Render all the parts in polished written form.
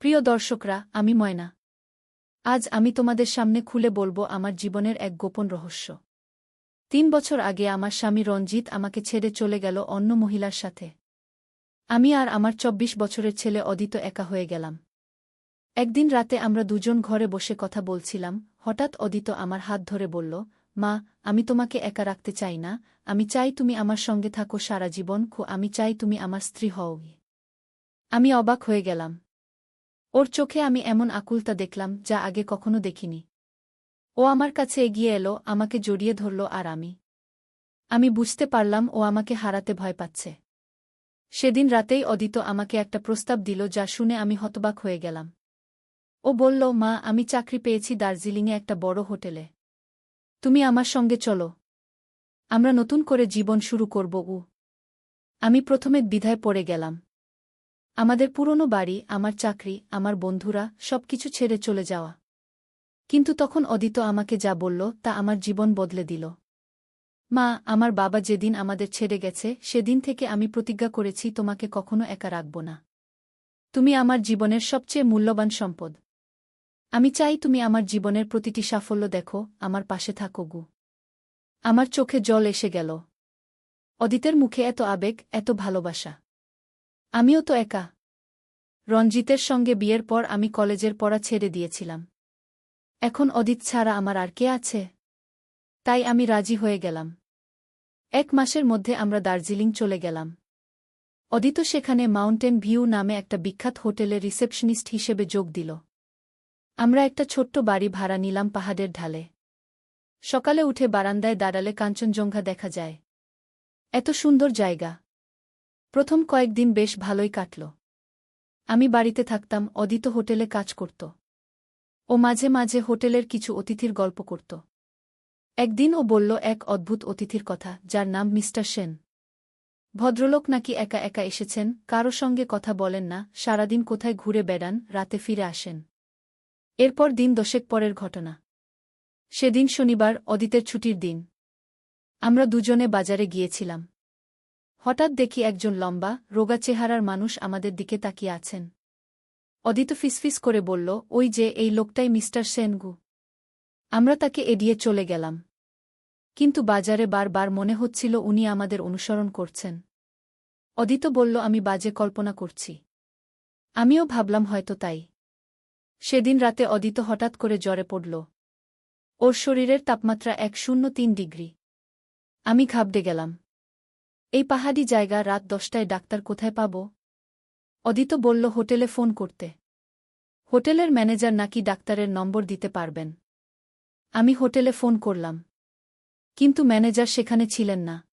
প্রিয় দর্শকরা, আমি ময়না। আজ আমি তোমাদের সামনে খুলে বলবো আমার জীবনের এক গোপন রহস্য। ৩ বছর আগে আমার স্বামী রঞ্জিত আমাকে ছেড়ে চলে গেল অন্য মহিলার সাথে। আমি আর আমার ২৪ বছরের ছেলে অদিত একা হয়ে গেলাম। একদিন রাতে আমরা দুজন ঘরে বসে কথা বলছিলাম, হঠাৎ অদিত আমার হাত ধরে বলল, মা, আমি তোমাকে একা রাখতে চাই না, আমি চাই তুমি আমার সঙ্গে থাকো সারা জীবন, আমি চাই তুমি আমার স্ত্রী হও। আমি অবাক হয়ে গেলাম। ওর চোখে আমি এমন আকুলতা দেখলাম যা আগে কখনো দেখিনি। ও আমার কাছে এগিয়ে এলো, আমাকে জড়িয়ে ধরল আর আমি বুঝতে পারলাম ও আমাকে হারাতে ভয় পাচ্ছে। সেদিন রাতেই অদিত আমাকে একটা প্রস্তাব দিল যা শুনে আমি হতবাক হয়ে গেলাম। ও বলল, মা, আমি চাকরি পেয়েছি দার্জিলিংয়ে একটা বড় হোটেলে। তুমি আমার সঙ্গে চলো। আমরা নতুন করে জীবন শুরু করব। আমি প্রথমে দ্বিধায় পড়ে গেলাম। আমাদের পুরনো বাড়ি, আমার চাকরি, আমার বন্ধুরা, সবকিছু ছেড়ে চলে যাওয়া। কিন্তু তখন অদিত আমাকে যা বলল তা আমার জীবন বদলে দিল। মা, আমার বাবা যেদিন আমাদের ছেড়ে গেছে সেদিন থেকে আমি প্রতিজ্ঞা করেছি তোমাকে কখনো একা রাখব না। তুমি আমার জীবনের সবচেয়ে মূল্যবান সম্পদ। আমি চাই তুমি আমার জীবনের প্রতিটি সাফল্য দেখো, আমার পাশে থাকো। আমার চোখে জল এসে গেল। অদিতের মুখে এত আবেগ, এত ভালোবাসা। আমিও তো একা। রঞ্জিতের সঙ্গে বিয়ের পর আমি কলেজের পড়া ছেড়ে দিয়েছিলাম। এখন অদিত ছাড়া আমার আর কে আছে? তাই আমি রাজি হয়ে গেলাম। ১ মাসের মধ্যে আমরা দার্জিলিং চলে গেলাম। অদিত সেখানে মাউন্টেন ভিউ নামে একটা বিখ্যাত হোটেলে রিসেপশনিস্ট হিসেবে যোগ দিল। আমরা একটা ছোট্ট বাড়ি ভাড়া নিলাম পাহাড়ের ঢালে। সকালে উঠে বারান্দায় দাঁড়ালে কাঞ্চনজঙ্ঘা দেখা যায়। এত সুন্দর জায়গা। প্রথম কয়েকদিন বেশ ভালোই কাটল। আমি বাড়িতে থাকতাম, অদিত হোটেলে কাজ করত। ও মাঝে মাঝে হোটেলের কিছু অতিথির গল্প করত। একদিন ও বলল এক অদ্ভুত অতিথির কথা, যার নাম মিস্টার সেন। ভদ্রলোক নাকি একা একা এসেছেন, কারো সঙ্গে কথা বলেন না, সারাদিন কোথায় ঘুরে বেড়ান, রাতে ফিরে আসেন। এরপর দিন ১০ পরের ঘটনা। সেদিন শনিবার, অদিতের ছুটির দিন। আমরা দুজনে বাজারে গিয়েছিলাম। হঠাৎ দেখি একজন লম্বা, রোগা চেহারার মানুষ আমাদের দিকে তাকিয়ে আছেন। অদিত ফিসফিস করে বলল, ওই যে, এই লোকটাই মিস্টার সেনগু। আমরা তাকে এড়িয়ে চলে গেলাম। কিন্তু বাজারে বারবার মনে হচ্ছিল উনি আমাদের অনুসরণ করছেন। অদিত বলল, আমি বাজে কল্পনা করছি। আমিও ভাবলাম হয়তো তাই। সেদিন রাতে অদিত হঠাৎ করে জ্বরে পড়ল। ওর শরীরের তাপমাত্রা ১০৩ ডিগ্রি। আমি ঘাবড়ে গেলাম। এই পাহাড়ি জায়গা, রাত ১০টায় ডাক্তার কোথায় পাব? অদিত বলল হোটেলে ফোন করতে। হোটেলের ম্যানেজার নাকি ডাক্তারের নম্বর দিতে পারবেন। আমি হোটেলে ফোন করলাম। কিন্তু ম্যানেজার সেখানে ছিলেন না।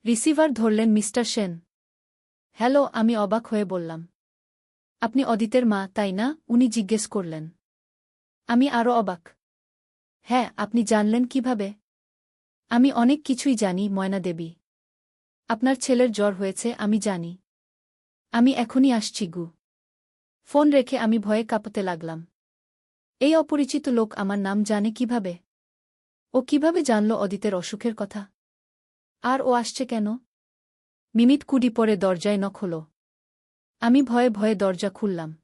রিসিভার ধরলেন মিস্টার সেন। হ্যালো, আমি অবাক হয়ে বললাম। আপনি অদিতের মা, তাই না? উনি জিজ্ঞেস করলেন। আমি আরও অবাক। হ্যাঁ, আপনি জানলেন কিভাবে? আমি অনেক কিছুই জানি, ময়না দেবী। আপনার ছেলের জ্বর হয়েছে আমি জানি। আমি এখনই আসছি। ফোন রেখে আমি ভয়ে কাঁপতে লাগলাম। এই অপরিচিত লোক আমার নাম জানে কিভাবে? ও কিভাবে জানল অদিতের অসুখের কথা? আর ও আসছে কেন? মিনিট ২০ পরে দরজায় নক হলো। আমি ভয়ে ভয়ে দরজা খুললাম।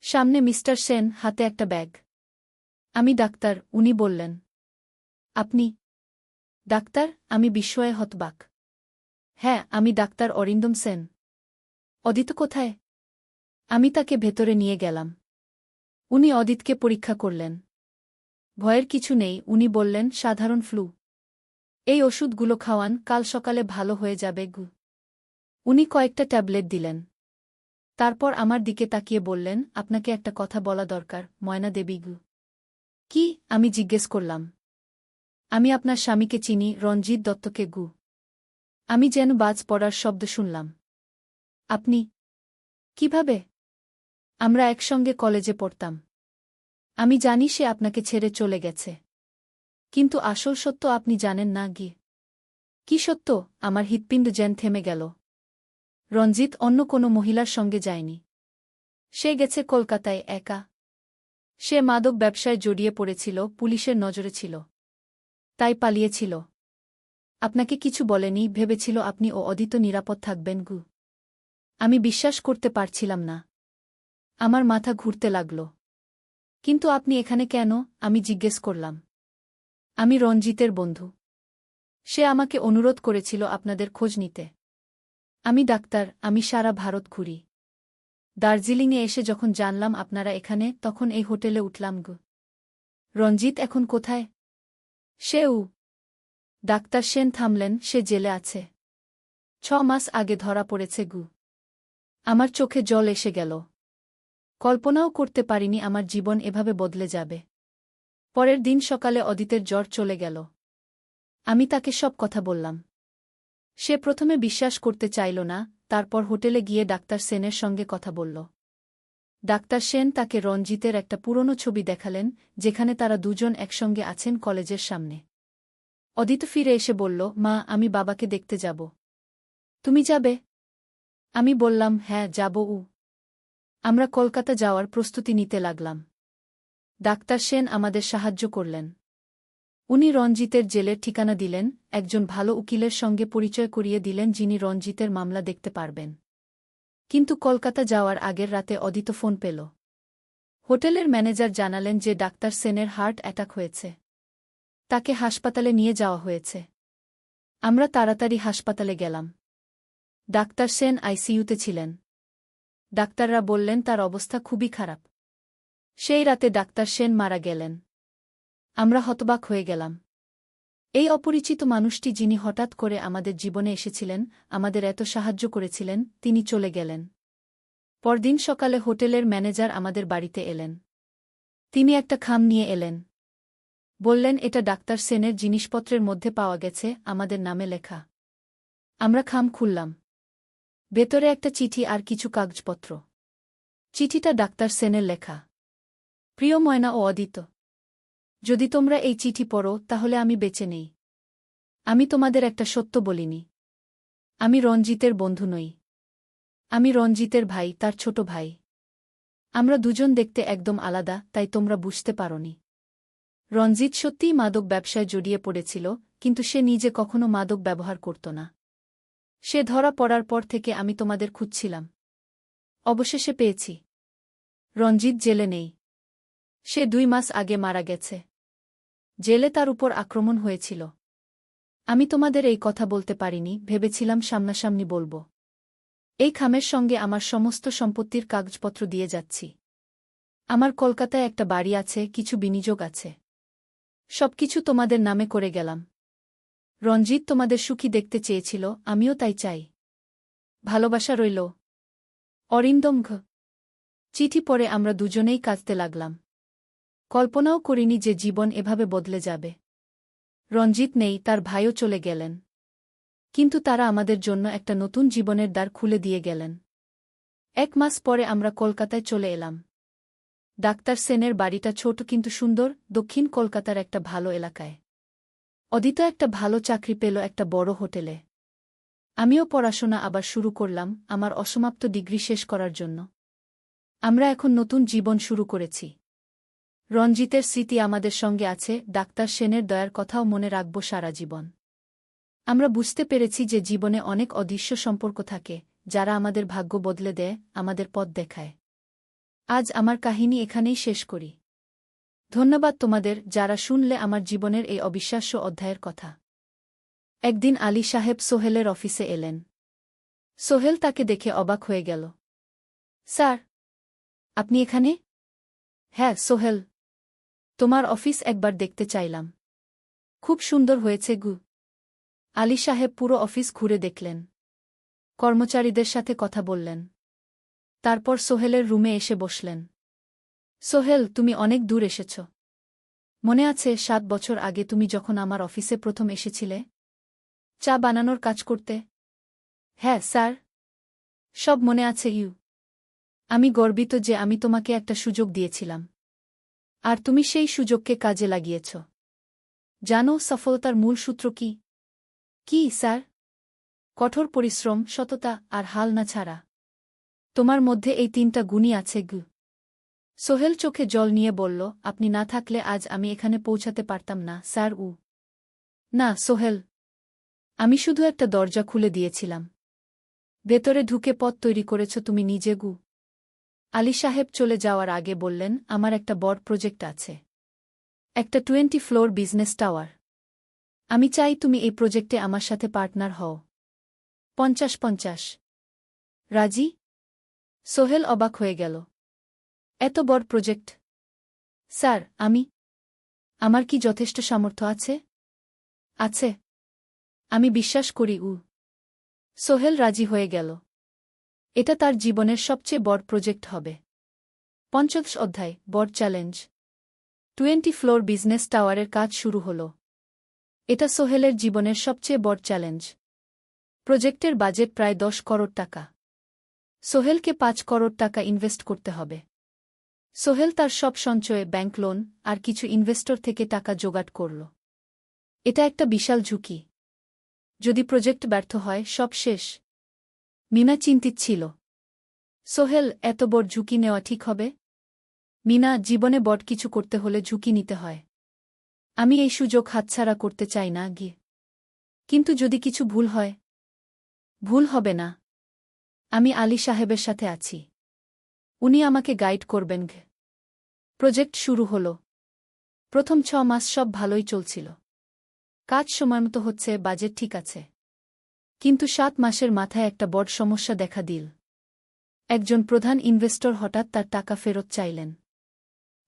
সামনে মিস্টার সেন, হাতে একটা ব্যাগ। আমি ডাক্তার, উনি বললেন। আপনি ডাক্তার? আমি বিস্ময়ে হতবাক। হ্যাঁ, আমি ডাক্তার অরিন্দম সেন। অদিত কোথায়? আমি তাকে ভেতরে নিয়ে গেলাম। উনি অদিতকে পরীক্ষা করলেন। ভয়ের কিছু নেই, উনি বললেন, সাধারণ ফ্লু। এই ওষুধগুলো খাওয়ান, কাল সকালে ভালো হয়ে যাবে। উনি কয়েকটা ট্যাবলেট দিলেন। তারপর আমার দিকে তাকিয়ে বললেন, আপনাকে একটা কথা বলা দরকার, ময়না দেবী। কি? আমি জিজ্ঞেস করলাম। আমি আপনার স্বামীকে চিনি, রঞ্জিত দত্তকে। আমি যেন বাজ পড়ার শব্দ শুনলাম। আপনি? কিভাবে? আমরা একসঙ্গে কলেজে পড়তাম। আমি জানি সে আপনাকে ছেড়ে চলে গেছে। কিন্তু আসল সত্য আপনি জানেন না। কি সত্য? আমার হৃৎপিণ্ড যেন থেমে গেল। রঞ্জিত অন্য কোনো মহিলার সঙ্গে যায়নি। সে গেছে কলকাতায় একা। সে মাদক ব্যবসায় জড়িয়ে পড়েছিল, পুলিশের নজরে ছিল। তাই পালিয়েছিল। আপনাকে কিছু বলেনি, ভেবেছিল আপনি ও অদিত নিরাপদ থাকবেন। আমি বিশ্বাস করতে পারছিলাম না। আমার মাথা ঘুরতে লাগল। কিন্তু আপনি এখানে কেন? আমি জিজ্ঞেস করলাম। আমি রঞ্জিতের বন্ধু। সে আমাকে অনুরোধ করেছিল আপনাদের খোঁজ নিতে। আমি ডাক্তার, আমি সারা ভারত ঘুরি। দার্জিলিংয়ে এসে যখন জানলাম আপনারা এখানে, তখন এই হোটেলে উঠলাম গো। রঞ্জিত এখন কোথায়? সেও। ডাক্তার সেন থামলেন। সে জেলে আছে। 6 মাস আগে ধরা পড়েছে গু। আমার চোখে জল এসে গেল। কল্পনাও করতে পারিনি আমার জীবন এভাবে বদলে যাবে। পরের দিন সকালে অদিতের জ্বর চলে গেল। আমি তাকে সব কথা বললাম। সে প্রথমে বিশ্বাস করতে চাইল না, তারপর হোটেলে গিয়ে ডাক্তার সেনের সঙ্গে কথা বলল। ডাক্তার সেন তাকে রঞ্জিতের একটা পুরনো ছবি দেখালেন, যেখানে তারা দুজন একসঙ্গে আছেন কলেজের সামনে। অদিত ফিরে এসে বলল, মা, আমি বাবাকে দেখতে যাব। তুমি যাবে? আমি বললাম, হ্যাঁ, যাব। আমরা কলকাতা যাওয়ার প্রস্তুতি নিতে লাগলাম। ডাক্তার সেন আমাদের সাহায্য করলেন। উনি রঞ্জিতের জেলের ঠিকানা দিলেন, একজন ভালো উকিলের সঙ্গে পরিচয় করিয়ে দিলেন যিনি রঞ্জিতের মামলা দেখতে পারবেন। কিন্তু কলকাতা যাওয়ার আগের রাতে অদিত ফোন পেল। হোটেলের ম্যানেজার জানালেন যে ডাক্তার সেনের হার্ট অ্যাটাক হয়েছে। তাকে হাসপাতালে নিয়ে যাওয়া হয়েছে। আমরা তাড়াতাড়ি হাসপাতালে গেলাম। ডাক্তার সেন আইসিইউতে ছিলেন। ডাক্তাররা বললেন তার অবস্থা খুবই খারাপ। সেই রাতে ডাক্তার সেন মারা গেলেন। আমরা হতবাক হয়ে গেলাম। এই অপরিচিত মানুষটি, যিনি হঠাৎ করে আমাদের জীবনে এসেছিলেন, আমাদের এত সাহায্য করেছিলেন, তিনি চলে গেলেন। পরদিন সকালে হোটেলের ম্যানেজার আমাদের বাড়িতে এলেন। তিনি একটা খাম নিয়ে এলেন। বললেন, এটা ডাক্তার সেনের জিনিসপত্রের মধ্যে পাওয়া গেছে, আমাদের নামে লেখা। আমরা খাম খুললাম। ভেতরে একটা চিঠি আর কিছু কাগজপত্র। চিঠিটা ডাক্তার সেনের লেখা। প্রিয় ময়না ও অদিত, যদি তোমরা এই চিঠি পড়ো তাহলে আমি বেঁচে নেই। আমি তোমাদের একটা সত্য বলিনি। আমি রঞ্জিতের বন্ধু নই। আমি রঞ্জিতের ভাই, তার ছোট ভাই। আমরা দুজন দেখতে একদম আলাদা, তাই তোমরা বুঝতে পারোনি। রঞ্জিত সত্যিই মাদক ব্যবসায় জড়িয়ে পড়েছিল, কিন্তু সে নিজে কখনো মাদক ব্যবহার করত না। সে ধরা পড়ার পর থেকে আমি তোমাদের খুঁজছিলাম। অবশেষে পেয়েছি। রঞ্জিত জেলে নেই। সে 2 মাস আগে মারা গেছে। জেলে তার উপর আক্রমণ হয়েছিল। আমি তোমাদের এই কথা বলতে পারিনি, ভেবেছিলাম সামনাসামনি বলবো। এই খামের সঙ্গে আমার সমস্ত সম্পত্তির কাগজপত্র দিয়ে যাচ্ছি। আমার কলকাতায় একটা বাড়ি আছে, কিছু বিনিয়োগ আছে। সবকিছু তোমাদের নামে করে গেলাম। রঞ্জিত তোমাদের সুখী দেখতে চেয়েছিল, আমিও তাই চাই। ভালোবাসা রইল। অরিন্দম ঘ। চিঠি পড়ে আমরা দুজনেই কাঁদতে লাগলাম। কল্পনাও করিনি যে জীবন এভাবে বদলে যাবে। রঞ্জিত নেই, তার ভাইও চলে গেলেন। কিন্তু তারা আমাদের জন্য একটা নতুন জীবনের দ্বার খুলে দিয়ে গেলেন। 1 মাস পরে আমরা কলকাতায় চলে এলাম। ডাক্তার সেনের বাড়িটা ছোট কিন্তু সুন্দর, দক্ষিণ কলকাতার একটা ভালো এলাকায়। অদিত একটা ভালো চাকরি পেল একটা বড় হোটেলে। আমিও পড়াশোনা আবার শুরু করলাম, আমার অসমাপ্ত ডিগ্রি শেষ করার জন্য। আমরা এখন নতুন জীবন শুরু করেছি। রঞ্জিতের স্মৃতি আমাদের সঙ্গে আছে, ডাক্তার সেনের দয়ার কথাও মনে রাখব সারা জীবন। আমরা বুঝতে পেরেছি যে জীবনে অনেক অদৃশ্য সম্পর্ক থাকে, যারা আমাদের ভাগ্য বদলে দেয়, আমাদের পথ দেখায়। আজ আমার কাহিনী এখানেই শেষ করি। ধন্যবাদ তোমাদের, যারা শুনলে আমার জীবনের এই অবিশ্বাস্য অধ্যায়ের কথা। একদিন আলী সাহেব সোহেলের অফিসে এলেন। সোহেল তাকে দেখে অবাক হয়ে গেল। স্যার, আপনি এখানে? হ্যাঁ সোহেল, তোমার অফিস একবার দেখতে চাইলাম। খুব সুন্দর হয়েছে গু। আলী সাহেব পুরো অফিস ঘুরে দেখলেন। কর্মচারীদের সাথে কথা বললেন। তারপর সোহেলের রুমে এসে বসলেন। সোহেল, তুমি অনেক দূর এসেছ। মনে আছে 7 বছর আগে তুমি যখন আমার অফিসে প্রথম এসেছিলে? চা বানানোর কাজ করতে? হ্যাঁ স্যার, সব মনে আছে ইউ। আমি গর্বিত যে আমি তোমাকে একটা সুযোগ দিয়েছিলাম। আর তুমি সেই সুযোগকে কাজে লাগিয়েছ। জানো সফলতার মূল সূত্র কি? কি স্যার? কঠোর পরিশ্রম, সততা আর হাল না ছাড়া। তোমার মধ্যে এই 3টা গুণই আছে গু। সোহেল চোখে জল নিয়ে বলল, আপনি না থাকলে আজ আমি এখানে পৌঁছাতে পারতাম না স্যার। না সোহেল, আমি শুধু একটা দরজা খুলে দিয়েছিলাম। ভেতরে ঢুকে পথ তৈরি করেছ তুমি নিজে গু। আলী সাহেব চলে যাওয়ার আগে বললেন, আমার একটা বড় প্রজেক্ট আছে। একটা 20 ফ্লোর বিজনেস টাওয়ার। আমি চাই তুমি এই প্রজেক্টে আমার সাথে পার্টনার হও। 50-50। রাজি? সোহেল অবাক হয়ে গেল। এত বড় প্রজেক্ট? স্যার, আমার কি যথেষ্ট সামর্থ্য আছে? আছে। আমি বিশ্বাস করি। সোহেল রাজি হয়ে গেল। এটা তার জীবনের সবচেয়ে বড় প্রজেক্ট হবে। 50 অধ্যায়, বড় চ্যালেঞ্জ। 20 ফ্লোর বিজনেস টাওয়ারের কাজ শুরু হল। এটা সোহেলের জীবনের সবচেয়ে বড় চ্যালেঞ্জ। প্রজেক্টের বাজেট প্রায় 10 করোড় টাকা। সোহেলকে 5 করোড় টাকা ইনভেস্ট করতে হবে। সোহেল তার সব সঞ্চয়ে, ব্যাংক লোন আর কিছু ইনভেস্টর থেকে টাকা জোগাড় করল। এটা একটা বিশাল ঝুঁকি। যদি প্রজেক্ট ব্যর্থ হয়, সব শেষ। মিনা চিন্তিত ছিল। সোহেল, এত বড় ঝুঁকি নেওয়া ঠিক হবে? মিনা, জীবনে বড় কিছু করতে হলে ঝুঁকি নিতে হয়। আমি এই সুযোগ হাতছাড়া করতে চাই না। কিন্তু যদি কিছু ভুল হয়? ভুল হবে না। আমি আলী সাহেবের সাথে আছি। উনি আমাকে গাইড করবেন। প্রজেক্ট শুরু হল। প্রথম 6 মাস সব ভালোই চলছিল। কাজ সময়মতো হচ্ছে, বাজেট ঠিক আছে। কিন্তু 7 মাসের মাথায় একটা বড় সমস্যা দেখা দিল। একজন প্রধান ইনভেস্টর হঠাৎ তার টাকা ফেরত চাইলেন।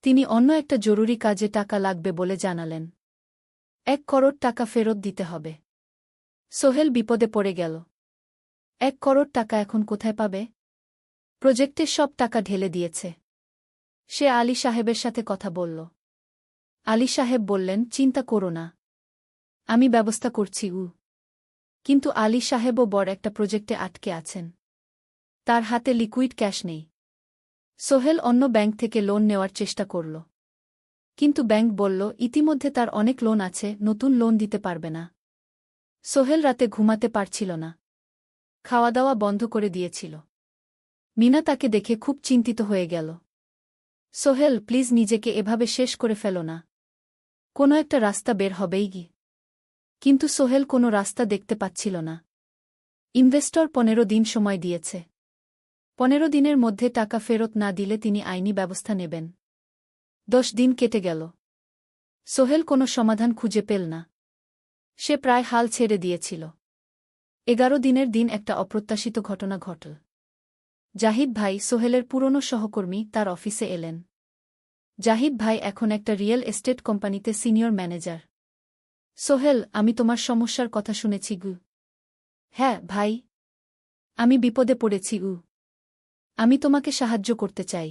তিনি অন্য একটা জরুরি কাজে টাকা লাগবে বলে জানালেন। 1 করোড় টাকা ফেরত দিতে হবে। সোহেল বিপদে পড়ে গেল। 1 করোড় টাকা এখন কোথায় পাবে? প্রজেক্টে সব টাকা ঢেলে দিয়েছে। সে আলী সাহেবের সাথে কথা বলল। আলী সাহেব বললেন, চিন্তা করো না, আমি ব্যবস্থা করছি। কিন্তু আলী সাহেবও বড় একটা প্রজেক্টে আটকে আছেন। তার হাতে লিকুইড ক্যাশ নেই। সোহেল অন্য ব্যাংক থেকে লোন নেওয়ার চেষ্টা করল। কিন্তু ব্যাংক বলল, ইতিমধ্যে তার অনেক লোন আছে, নতুন লোন দিতে পারবে না। সোহেল রাতে ঘুমাতে পারছিল না। খাওয়া দাওয়া বন্ধ করে দিয়েছিল। মিনা তাকে দেখে খুব চিন্তিত হয়ে গেল। সোহেল, প্লিজ নিজেকে এভাবে শেষ করে ফেলো না। কোনো একটা রাস্তা বের হবেই। কিন্তু সোহেল কোনো রাস্তা দেখতে পাচ্ছিল না। ইনভেস্টর 15 দিন সময় দিয়েছে। 15 দিনের মধ্যে টাকা ফেরত না দিলে তিনি আইনি ব্যবস্থা নেবেন। 10 দিন কেটে গেল। সোহেল কোনো সমাধান খুঁজে পেল না। সে প্রায় হাল ছেড়ে দিয়েছিল। 11 দিনের দিন একটা অপ্রত্যাশিত ঘটনা ঘটল। জাহিদ ভাই, সোহেলের পুরনো সহকর্মী, তার অফিসে এলেন। জাহিদ ভাই এখন একটা রিয়েল এস্টেট কোম্পানিতে সিনিয়র ম্যানেজার। সোহেল, আমি তোমার সমস্যার কথা শুনেছি। হ্যাঁ ভাই, আমি বিপদে পড়েছি। আমি তোমাকে সাহায্য করতে চাই।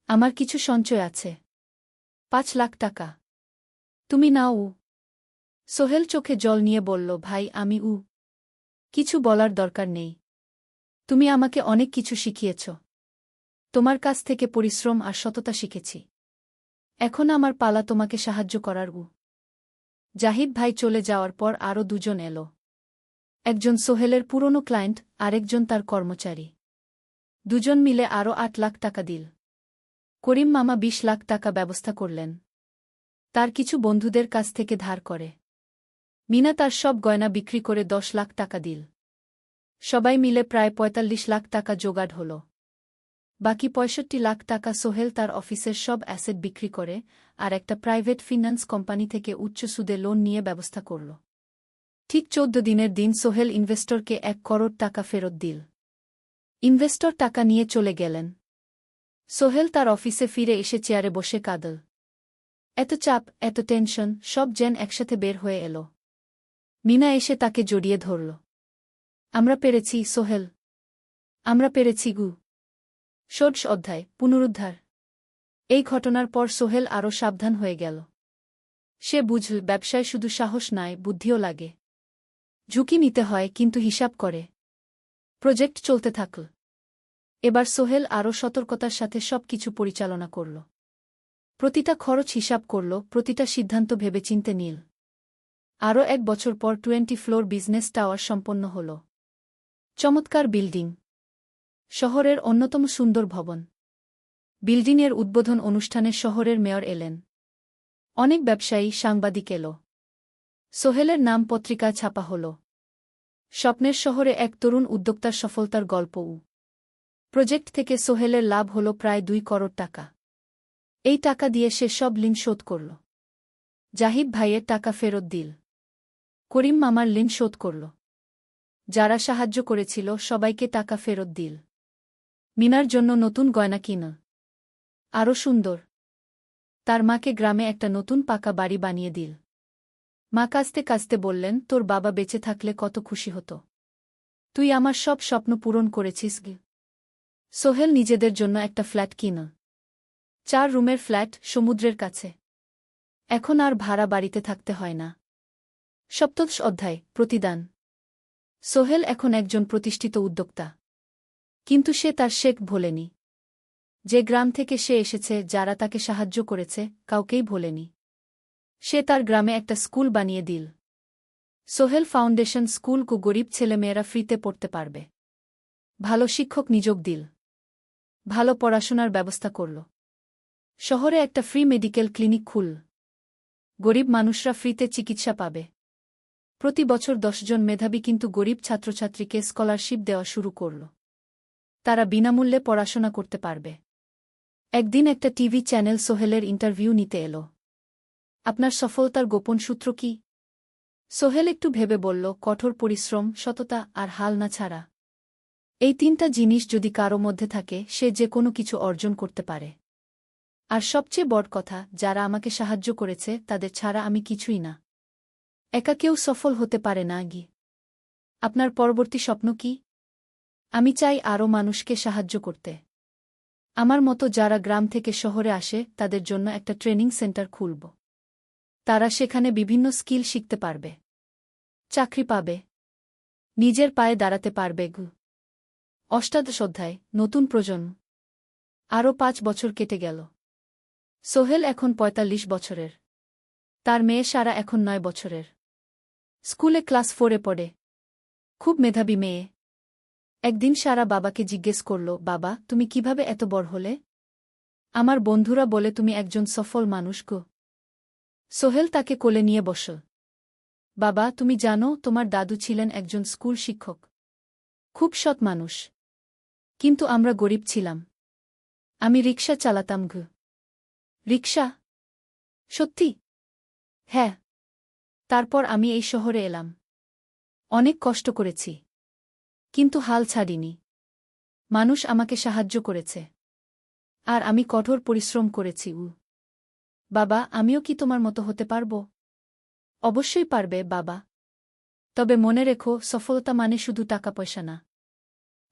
আমার কিছু সঞ্চয় আছে। 5 লাখ টাকা। তুমি নাও। সোহেল চোখে জল নিয়ে বলল, ভাই, আমি কিছু বলার দরকার নেই। তুমি আমাকে অনেক কিছু শিখিয়েছ। তোমার কাছ থেকে পরিশ্রম আর সততা শিখেছি। এখন আমার পালা তোমাকে সাহায্য করার। জাহিদ ভাই চলে যাওয়ার পর আরও 2 জন এলো। একজন সোহেলের পুরনো ক্লায়েন্ট, আরেকজন তার কর্মচারী। 2 জন মিলে আরও 8 লাখ টাকা দিল। করিম মামা 20 লাখ টাকা ব্যবস্থা করলেন। তার কিছু বন্ধুদের কাছ থেকে ধার করে। মিনা তার সব গয়না বিক্রি করে 10 লাখ টাকা দিল। সবাই মিলে প্রায় 45 লাখ টাকা জোগাড় হল। বাকি 65 লাখ টাকা সোহেল তার অফিসের সব অ্যাসেট বিক্রি করে আর একটা প্রাইভেট ফিন্যান্স কোম্পানি থেকে উচ্চ সুদে লোন নিয়ে ব্যবস্থা করল। ঠিক 14 দিনের দিন সোহেল ইনভেস্টরকে 1 করোড় টাকা ফেরত দিল। ইনভেস্টর টাকা নিয়ে চলে গেলেন। সোহেল তার অফিসে ফিরে এসে চেয়ারে বসে কাঁদল। এত চাপ, এত টেনশন, সব যেন একসাথে বের হয়ে এলো। মিনা এসে তাকে জড়িয়ে ধরল। আমরা পেরেছি সোহেল, আমরা পেরেছি। 16 অধ্যায়, পুনরুদ্ধার। এই ঘটনার পর সোহেল আরও সাবধান হয়ে গেল। সে বুঝল, ব্যবসায় শুধু সাহস নয়, বুদ্ধিও লাগে। ঝুঁকি নিতে হয়, কিন্তু হিসাব করে। প্রজেক্ট চলতে থাকল। এবার সোহেল আরও সতর্কতার সাথে সবকিছু পরিচালনা করল। প্রতিটা খরচ হিসাব করল, প্রতিটা সিদ্ধান্ত ভেবেচিন্তে নিল। আরও 1 বছর পর 20 ফ্লোর বিজনেস টাওয়ার সম্পন্ন হল। চমৎকার বিল্ডিং। শহরের অন্যতম সুন্দর ভবন। বিল্ডিংয়ের উদ্বোধন অনুষ্ঠানে শহরের মেয়র এলেন। অনেক ব্যবসায়ী, সাংবাদিক এল। সোহেলের নাম পত্রিকা ছাপা হল। স্বপ্নের শহরে এক তরুণ উদ্যোক্তার সফলতার গল্প। প্রজেক্ট থেকে সোহেলের লাভ হল প্রায় 2 করোড় টাকা। এই টাকা দিয়ে সে সব ঋণ শোধ করল। জাহিদ ভাইয়ের টাকা ফেরত দিল। করিম মামার ঋণ শোধ করল। যারা সাহায্য করেছিল সবাইকে টাকা ফেরত দিল। মিনার জন্য নতুন গয়না কিনল। আরও সুন্দর। তার মাকে গ্রামে একটা নতুন পাকা বাড়ি বানিয়ে দিল। মা কাঁদতে কাঁদতে বললেন, তোর বাবা বেঁচে থাকলে কত খুশি হতো। তুই আমার সব স্বপ্ন পূরণ করেছিস গে। সোহেল নিজেদের জন্য একটা ফ্ল্যাট কিনল। 4 রুমের ফ্ল্যাট, সমুদ্রের কাছে। এখন আর ভাড়া বাড়িতে থাকতে হয় না। সপ্তদশ অধ্যায়, প্রতিদান। সোহেল এখন একজন প্রতিষ্ঠিত উদ্যোক্তা। কিন্তু সে তার শেখ ভোলেনি। যে গ্রাম থেকে সে এসেছে, যারা তাকে সাহায্য করেছে, কাউকেই ভোলেনি। সে তার গ্রামে একটা স্কুল বানিয়ে দিল। সোহেল ফাউন্ডেশন স্কুল কো গরিব ছেলেমেয়েরা ফ্রিতে পড়তে পারবে। ভালো শিক্ষক নিযোগ দিল। ভালো পড়াশোনার ব্যবস্থা করল। শহরে একটা ফ্রি মেডিকেল ক্লিনিক খুলল। গরিব মানুষরা ফ্রিতে চিকিৎসা পাবে। প্রতি বছর 10 জন মেধাবী কিন্তু গরিব ছাত্রছাত্রীকে স্কলারশিপ দেওয়া শুরু করল। তারা বিনামূল্যে পড়াশোনা করতে পারবে। একদিন একটা টিভি চ্যানেল সোহেলের ইন্টারভিউ নিতে এলো। আপনার সফলতার গোপন সূত্র কি? সোহেল একটু ভেবে বলল, কঠোর পরিশ্রম, সততা আর হাল না ছাড়া। এই 3টা জিনিস যদি কারো মধ্যে থাকে, সে যে কোনো কিছু অর্জন করতে পারে। আর সবচেয়ে বড় কথা, যারা আমাকে সাহায্য করেছে তাদের ছাড়া আমি কিছুই না। একা কেউ সফল হতে পারে না গি। আপনার পরবর্তী স্বপ্ন কি? আমি চাই আরও মানুষকে সাহায্য করতে। আমার মতো যারা গ্রাম থেকে শহরে আসে তাদের জন্য একটা ট্রেনিং সেন্টার খুলব। তারা সেখানে বিভিন্ন স্কিল শিখতে পারবে, চাকরি পাবে, নিজের পায়ে দাঁড়াতে পারবে। অষ্টাদশ অধ্যায়, নতুন প্রজন্ম। আরও 5 বছর কেটে গেল। সোহেল এখন 45 বছরের। তার মেয়ে সারা এখন 9 বছরের। স্কুলে ক্লাস 4-এ পড়ে। খুব মেধাবী মেয়ে। একদিন সারা বাবাকে জিজ্ঞেস করল, বাবা, তুমি কিভাবে এত বড় হলে? আমার বন্ধুরা বলে তুমি একজন সফল মানুষ গো। সোহেল তাকে কোলে নিয়ে বসল। বাবা, তুমি জানো, তোমার দাদু ছিলেন একজন স্কুল শিক্ষক। খুব সৎ মানুষ। কিন্তু আমরা গরিব ছিলাম। আমি রিকশা চালাতাম গো। রিকশা? সত্যি? হ্যাঁ। তারপর আমি এই শহরে এলাম। অনেক কষ্ট করেছি। কিন্তু হাল ছাড়িনি। মানুষ আমাকে সাহায্য করেছে। আর আমি কঠোর পরিশ্রম করেছি। বাবা, আমিও কি তোমার মতো হতে পারব? অবশ্যই পারবে বাবা। তবে মনে রেখো, সফলতা মানে শুধু টাকা পয়সা না।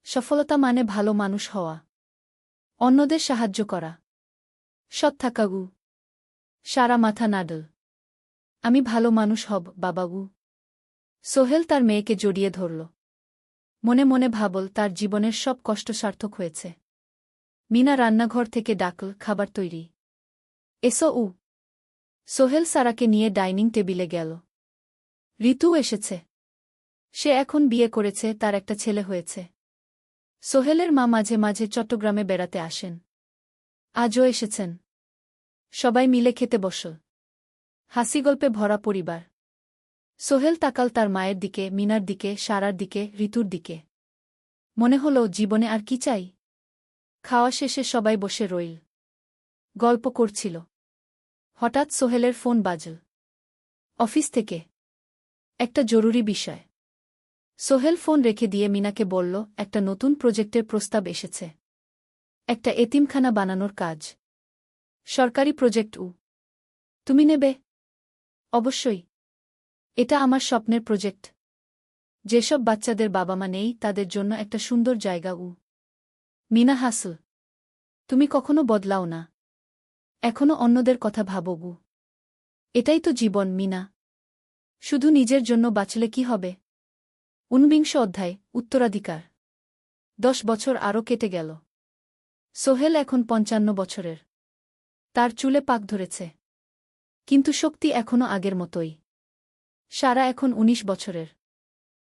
সফলতা মানে ভালো মানুষ হওয়া, অন্যদের সাহায্য করা, সৎ থাকা। সারা মাথা নাডল। আমি ভালো মানুষ হব বাবা। সোহেল তার মেয়েকে জড়িয়ে ধরল। মনে মনে ভাবল, তার জীবনের সব কষ্ট সার্থক হয়েছে। মিনা রান্নাঘর থেকে ডাকল, খাবার তৈরি। এসো। সোহেল সারাকে নিয়ে ডাইনিং টেবিলে গেল। ঋতু এসেছে। সে এখন বিয়ে করেছে, তার একটা ছেলে হয়েছে। সোহেলের মা মাঝে মাঝে চট্টগ্রামে বেড়াতে আসেন। আজও এসেছেন। সবাই মিলে খেতে বসল। হাসিগল্পে ভরা পরিবার। সোহেল তাকাল তার মায়ের দিকে, মিনার দিকে, সারার দিকে, ঋতুর দিকে। মনে হল, জীবনে আর কি চাই? খাওয়া শেষে সবাই বসে রইল। গল্প করছিল। হঠাৎ সোহেলের ফোন বাজল। অফিস থেকে। একটা জরুরি বিষয়। সোহেল ফোন রেখে দিয়ে মিনাকে বলল, একটা নতুন প্রজেক্টের প্রস্তাব এসেছে। একটা এতিমখানা বানানোর কাজ। সরকারি প্রজেক্ট। তুমি নেবে? অবশ্যই। এটা আমার স্বপ্নের প্রজেক্ট। যেসব বাচ্চাদের বাবা মা নেই তাদের জন্য একটা সুন্দর জায়গা। মিনা হাসল। তুমি কখনো বদলাও না। এখনো অন্যদের কথা ভাবো। এটাই তো জীবন মিনা। শুধু নিজের জন্য বাঁচলে কি হবে? 49 অধ্যায়, উত্তরাধিকার। 10 বছর আরও কেটে গেল। সোহেল এখন 55 বছরের। তার চুলে পাক ধরেছে। কিন্তু শক্তি এখনও আগের মতোই। সারা এখন 19 বছরের।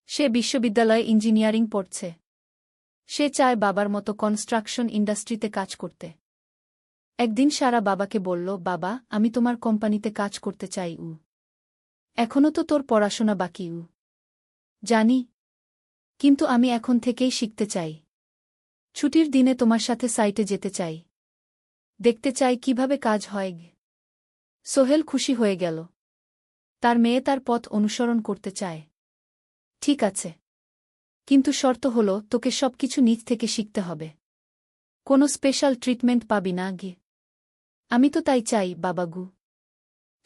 সে বিশ্ববিদ্যালয়ে ইঞ্জিনিয়ারিং পড়ছে। সে চায় বাবার মতো কনস্ট্রাকশন ইন্ডাস্ট্রিতে কাজ করতে। একদিন সারা বাবাকে বলল, বাবা, আমি তোমার কোম্পানিতে কাজ করতে চাই। এখনও তো তোর পড়াশোনা বাকি। জানি। কিন্তু আমি এখন থেকেই শিখতে চাই। ছুটির দিনে তোমার সাথে সাইটে যেতে চাই। দেখতে চাই কিভাবে কাজ হয়। সোহেল খুশি হয়ে গেল। তার মেয়ে তার পথ অনুসরণ করতে চায়। ঠিক আছে, কিন্তু শর্ত হলো তোকে সবকিছু নিজ থেকে শিখতে হবে। কোনো স্পেশাল ট্রিটমেন্ট পাবি না গে। আমি তো তাই চাই বাবাগু।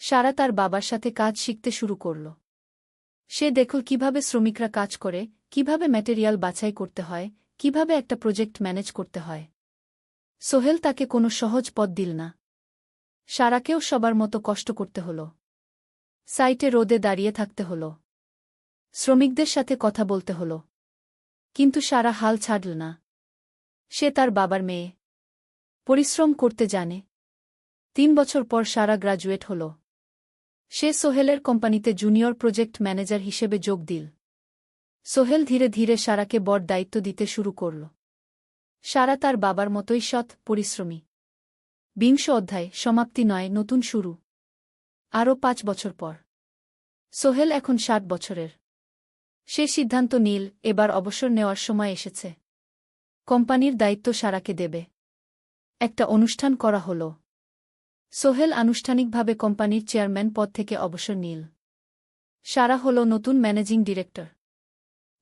সারা তার বাবার সাথে কাজ শিখতে শুরু করল। সে দেখল কিভাবে শ্রমিকরা কাজ করে, কিভাবে ম্যাটেরিয়াল বাছাই করতে হয়, কিভাবে একটা প্রজেক্ট ম্যানেজ করতে হয়। সোহেল তাকে কোনো সহজ পথ দিল না। সারাকেও সবার মতো কষ্ট করতে হল। সাইটে রোদে দাঁড়িয়ে থাকতে হল। শ্রমিকদের সাথে কথা বলতে হল। কিন্তু সারা হাল ছাড়ল না। সে তার বাবার মেয়ে। পরিশ্রম করতে জানে। 3 বছর পর সারা গ্রাজুয়েট হল। সে সোহেলের কোম্পানিতে জুনিয়র প্রজেক্ট ম্যানেজার হিসেবে যোগ দিল। সোহেল ধীরে ধীরে সারাকে বড় দায়িত্ব দিতে শুরু করল। সারা তার বাবার মতোই সৎ, পরিশ্রমী। 20 অধ্যায়, সমাপ্তি নয়, নতুন শুরু। আরও 5 বছর পর সোহেল এখন 60 বছরের। সে সিদ্ধান্ত নিল এবার অবসর নেওয়ার সময় এসেছে। কোম্পানির দায়িত্ব সারাকে দেবে। একটা অনুষ্ঠান করা হল। সোহেল আনুষ্ঠানিকভাবে কোম্পানির চেয়ারম্যান পদ থেকে অবসর নিল। সারা হল নতুন ম্যানেজিং ডিরেক্টর।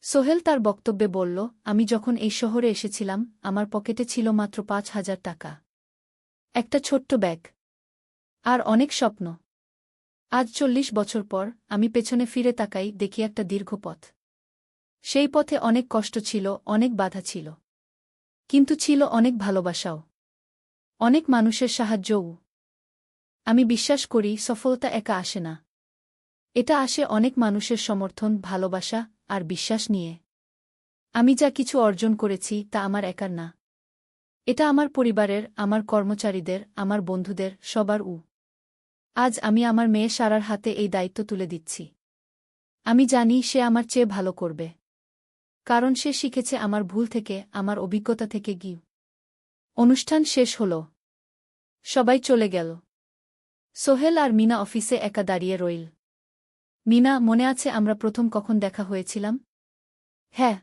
সোহেল তার বক্তব্যে বলল, আমি যখন এই শহরে এসেছিলাম আমার পকেটে ছিল মাত্র 5,000 টাকা। একটা ছোট্ট ব্যাগ। আর অনেক স্বপ্ন। আজ 40 বছর পর আমি পেছনে ফিরে তাকাই, দেখি একটা দীর্ঘ পথ। সেই পথে অনেক কষ্ট ছিল, অনেক বাধা ছিল। কিন্তু ছিল অনেক ভালোবাসাও। অনেক মানুষের সাহায্যও। আমি বিশ্বাস করি সফলতা একা আসে না। এটা আসে অনেক মানুষের সমর্থন, ভালোবাসা আর বিশ্বাস নিয়ে। আমি যা কিছু অর্জন করেছি তা আমার একার না। এটা আমার পরিবারের, আমার কর্মচারীদের, আমার বন্ধুদের, সবার। আজ আমি আমার মেয়ে সারার হাতে এই দায়িত্ব তুলে দিচ্ছি। আমি জানি সে আমার চেয়ে ভালো করবে। কারণ সে শিখেছে আমার ভুল থেকে, আমার অভিজ্ঞতা থেকে। অনুষ্ঠান শেষ হল। সবাই চলে গেল। সোহেল আর মিনা অফিসে একা দাঁড়িয়ে রইল। মিনা, মনে আছে আমরা প্রথম কখন দেখা হয়েছিলাম? হ্যাঁ,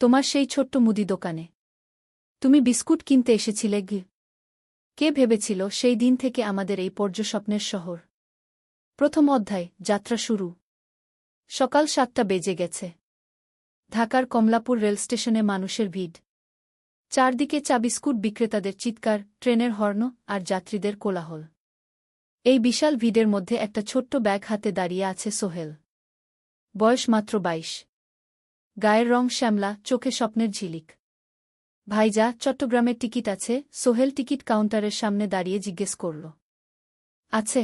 তোমার সেই ছোট্ট মুদি দোকানে। তুমি বিস্কুট কিনতে এসেছিলে। কে ভেবেছিল সেই দিন থেকে আমাদের এই পর্যস্বপ্নের শহর। প্রথম অধ্যায়, যাত্রা শুরু। সকাল 7টা বেজে গেছে। ঢাকার কমলাপুর রেলস্টেশনে মানুষের ভিড়। চারদিকে চা বিস্কুট বিক্রেতাদের চিৎকার, ট্রেনের হর্ন আর যাত্রীদের কোলাহল। এই বিশাল ভিড়ের মধ্যে একটা ছোট্ট ব্যাগ হাতে দাঁড়িয়ে আছে সোহেল। বয়স মাত্র 22। গায়ের রং শ্যামলা, চোখে স্বপ্নের ঝিলিক। ভাইজা, চট্টগ্রামের টিকিট আছে? সোহেল টিকিট কাউন্টারের সামনে দাঁড়িয়ে জিজ্ঞেস করল। আছে।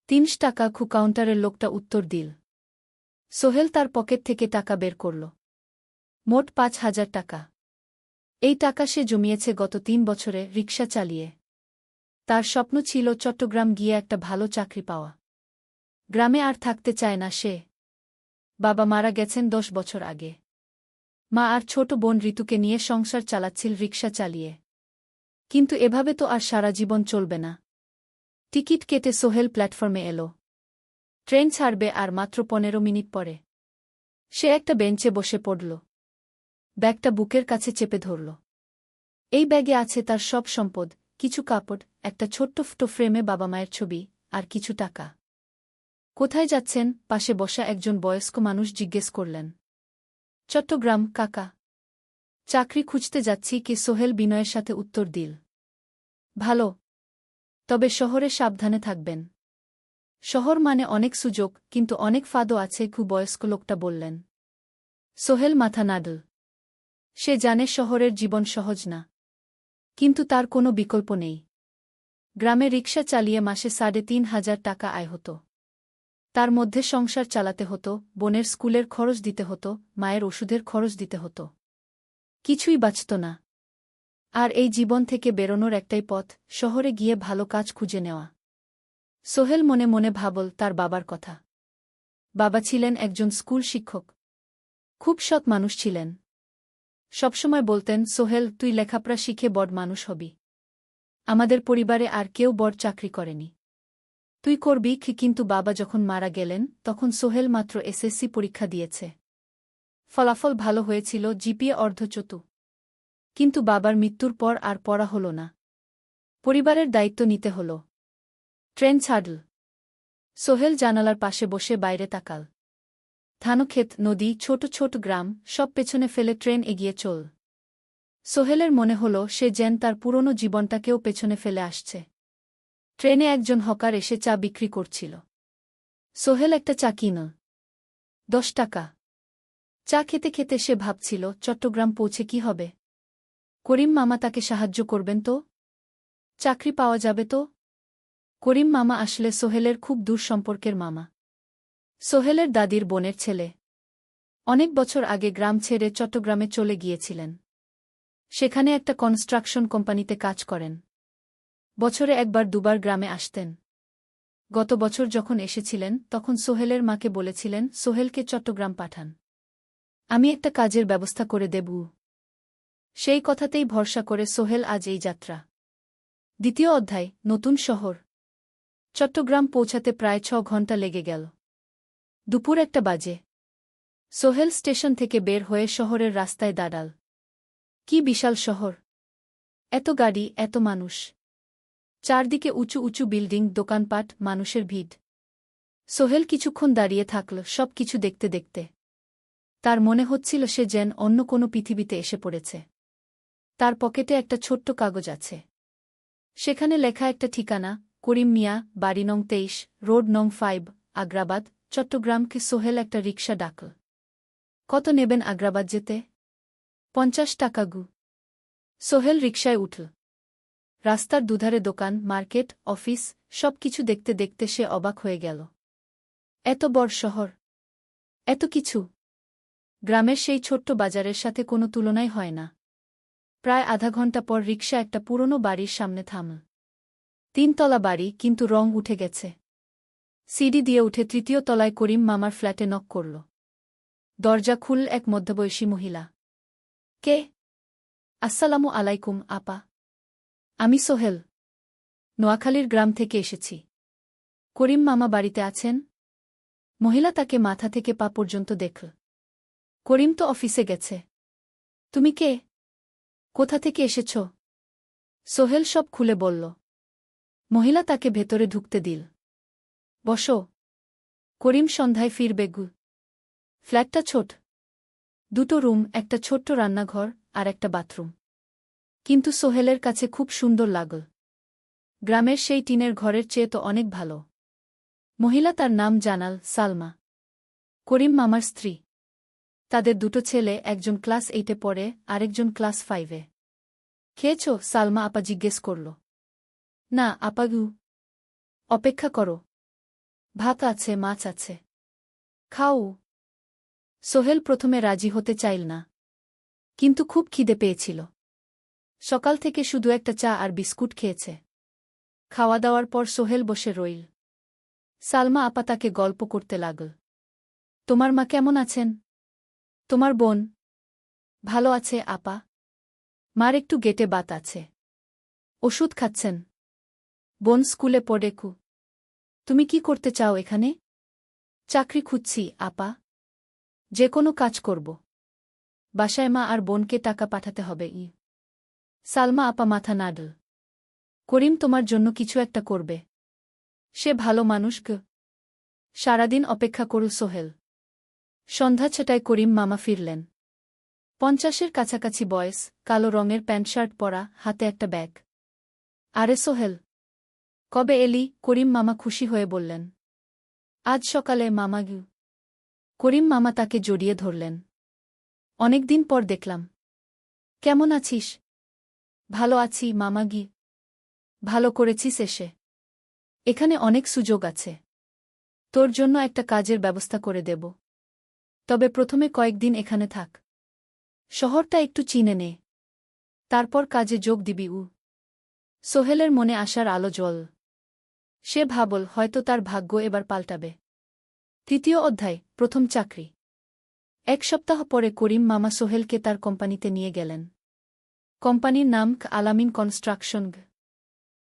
3 টাকা। কাউন্টারের লোকটা উত্তর দিল। সোহেল তার পকেট থেকে টাকা বের করল। মোট 5,000 টাকা। এই টাকা সে জমিয়েছে গত 3 বছরে রিকশা চালিয়ে। তার স্বপ্ন ছিল চট্টগ্রাম গিয়ে একটা ভালো চাকরি পাওয়া। গ্রামে আর থাকতে চায় না সে। বাবা মারা গেছেন 10 বছর আগে। মা আর ছোট বোন ঋতুকে নিয়ে সংসার চালাচ্ছিল রিকশা চালিয়ে। কিন্তু এভাবে তো আর সারা জীবন চলবে না। টিকিট কেটে সোহেল প্ল্যাটফর্মে এল। ট্রেন ছাড়বে আর মাত্র 15 মিনিট পরে। সে একটা বেঞ্চে বসে পড়ল। ব্যাগটা বুকের কাছে চেপে ধরল। এই ব্যাগে আছে তার সব সম্পদ, কিছু কাপড়, একটা ছোট্ট ফটো ফ্রেমে বাবা মায়ের ছবি, আর কিছু টাকা। কোথায় যাচ্ছেন? পাশে বসা একজন বয়স্ক মানুষ জিজ্ঞেস করলেন। চট্টগ্রাম কাকা। চাকরি খুঁজতে যাচ্ছি কি? সোহেল বিনয়ের সাথে উত্তর দিল। ভালো। তবে শহরে সাবধানে থাকবেন। শহর মানে অনেক সুযোগ, কিন্তু অনেক ফাঁদও আছে। বয়স্ক লোকটা বললেন। সোহেল মাথা নাড়ল। সে জানে শহরের জীবন সহজ না। কিন্তু তার কোনো বিকল্প নেই। গ্রামে রিকশা চালিয়ে মাসে 3,500 টাকা আয় হতো। তার মধ্যে সংসার চালাতে হতো, বোনের স্কুলের খরচ দিতে হতো, মায়ের ওষুধের খরচ দিতে হতো। কিছুই বাঁচত না। আর এই জীবন থেকে বেরোনোর একটাই পথ, শহরে গিয়ে ভালো কাজ খুঁজে নেওয়া। সোহেল মনে মনে ভাবল তার বাবার কথা। বাবা ছিলেন একজন স্কুল শিক্ষক। খুব সৎ মানুষ ছিলেন। সবসময় বলতেন, সোহেল, তুই লেখাপড়া শিখে বড় মানুষ হবি। আমাদের পরিবারে আর কেউ বড় চাকরি করেনি। তুই করবি। কিন্তু বাবা যখন মারা গেলেন তখন সোহেল মাত্র এসএসসি পরীক্ষা দিয়েছে। ফলাফল ভালো হয়েছিল, জিপিএ অর্ধচতু। কিন্তু বাবার মৃত্যুর পর আর পড়া হল না। পরিবারের দায়িত্ব নিতে হল। ট্রেন ছাড়ল। সোহেল জানালার পাশে বসে বাইরে তাকাল। ধানক্ষেত, নদী, ছোট ছোট গ্রাম, সব পেছনে ফেলে ট্রেন এগিয়ে চল। সোহেলের মনে হল সে যেন তার পুরনো জীবনটাকেও পেছনে ফেলে আসছে। ট্রেনে একজন হকার এসে চা বিক্রি করছিল। সোহেল একটা চা কিনল। 10 টাকা। চা খেতে খেতে সে ভাবছিল চট্টগ্রাম পৌঁছে কি হবে। করিম মামা তাকে সাহায্য করবেন তো? চাকরি পাওয়া যাবে তো? করিম মামা আসলে সোহেলের খুব দূর সম্পর্কের মামা। সোহেলের দাদির বোনের ছেলে। অনেক বছর আগে গ্রাম ছেড়ে চট্টগ্রামে চলে গিয়েছিলেন। সেখানে একটা কনস্ট্রাকশন কোম্পানিতে কাজ করেন। বছরে একবার দুবার গ্রামে আসতেন। গত বছর যখন এসেছিলেন তখন সোহেলের মাকে বলেছিলেন সোহেলকে চট্টগ্রাম পাঠান। আমি একটা কাজের ব্যবস্থা করে দেব। সেই কথাতেই ভরসা করে সোহেল আজ এই যাত্রা। দ্বিতীয় অধ্যায়, নতুন শহর। চট্টগ্রাম পৌঁছাতে প্রায় 6 ঘণ্টা লেগে গেল। দুপুর 1টা বাজে। সোহেল স্টেশন থেকে বের হয়ে শহরের রাস্তায় দাঁড়াল। কি বিশাল শহর! এত গাড়ি, এত মানুষ। চারদিকে উঁচু উঁচু বিল্ডিং, দোকানপাট, মানুষের ভিড়। সোহেল কিছুক্ষণ দাঁড়িয়ে থাকল সব কিছু দেখতে দেখতে। তার মনে হচ্ছিল সে যেন অন্য কোনো পৃথিবীতে এসে পড়েছে। তার পকেটে একটা ছোট্ট কাগজ আছে। সেখানে লেখা একটা ঠিকানা, করিম মিয়া, বাড়ি নং 23, রোড নং 5, আগ্রাবাদ, চট্টগ্রামকে। সোহেল একটা রিকশা ডাকল। কত নেবেন আগ্রাবাদ যেতে? 50 টাকা গু। সোহেল রিকশায় উঠল। রাস্তার দুধারে দোকান, মার্কেট, অফিস, সব কিছু দেখতে দেখতে সে অবাক হয়ে গেল। এত বড় শহর, এত কিছু! গ্রামের সেই ছোট্ট বাজারের সাথে কোনো তুলনাই হয় না। প্রায় আধা ঘণ্টা পর রিকশা একটা পুরনো বাড়ির সামনে থামল। 3 তলা বাড়ি, কিন্তু রং উঠে গেছে। সিঁড়ি দিয়ে উঠে 3য় তলায় করিম মামার ফ্ল্যাটে নক করল। দরজা খুলল এক মধ্যবয়সী মহিলা। কে? আসসালামু আলাইকুম আপা। আমি সোহেল। নোয়াখালীর গ্রাম থেকে এসেছি। করিম মামা বাড়িতে আছেন? মহিলা তাকে মাথা থেকে পা পর্যন্ত দেখল। করিম তো অফিসে গেছে। তুমি কে? কোথা থেকে এসেছ? সোহেল সব খুলে বলল। মহিলা তাকে ভেতরে ঢুকতে দিল। বসো। করিম সন্ধ্যায় ফিরবে গু। ফ্ল্যাটটা ছোট। 2টো রুম, একটা ছোট্ট রান্নাঘর আর একটা বাথরুম। কিন্তু সোহেলের কাছে খুব সুন্দর লাগল। গ্রামের সেই টিনের ঘরের চেয়ে তো অনেক ভালো। মহিলা তার নাম জানাল সালমা। করিম মামার স্ত্রী। তাদের 2টো ছেলে, একজন ক্লাস 8-এ পড়ে, আরেকজন ক্লাস 5-এ। খেয়েছ? সালমা আপা জিজ্ঞেস করল। না আপা গু। অপেক্ষা করো। ভাত আছে, মাছ আছে। খাও। সোহেল প্রথমে রাজি হতে চাইল না। কিন্তু খুব খিদে পেয়েছিল। সকাল থেকে শুধু একটা চা আর বিস্কুট খেয়েছে। খাওয়া দাওয়ার পর সোহেল বসে রইল। সালমা আপা তাকে গল্প করতে লাগল। তোমার মা কেমন আছেন? তোমার বোন? ভালো আছে আপা। মার একটু গেটে বাত আছে। ওষুধ খাচ্ছেন। বোন স্কুলে পড়ে কু। তুমি কি করতে চাও এখানে? চাকরি খুঁজছি আপা। যে কোনো কাজ করব। বাসায় মা আর বোনকে টাকা পাঠাতে হবে। সালমা আপা মাথা নাড়ল। করিম তোমার জন্য কিছু একটা করবে। সে ভালো মানুষ গ। সারাদিন অপেক্ষা করু সোহেল। সন্ধ্যা 6টায় করিম মামা ফিরলেন। 50-এর কাছাকাছি বয়স, কালো রঙের প্যান্ট শার্ট পরা, হাতে একটা ব্যাগ। আরে সোহেল, কবে এলি? করিম মামা খুশি হয়ে বললেন। আজ সকালে মামা গু। করিম মামা তাকে জড়িয়ে ধরলেন। অনেকদিন পর দেখলাম। কেমন আছিস? ভালো আছি মামা গি। ভালো করেছিস এসে। এখানে অনেক সুযোগ আছে। তোর জন্য একটা কাজের ব্যবস্থা করে দেব। তবে প্রথমে কয়েকদিন এখানে থাক। শহরটা একটু চিনে নে। তারপর কাজে যোগ দিবি। সোহেলের মনে আসার আলো জ্বল। সে ভাবল হয়তো তার ভাগ্য এবার পাল্টাবে। 3য় অধ্যায়, প্রথম চাকরি। 1 সপ্তাহ পরে করিম মামা সোহেলকে তার কোম্পানিতে নিয়ে গেলেন। কোম্পানির নাম আলামিন কনস্ট্রাকশন।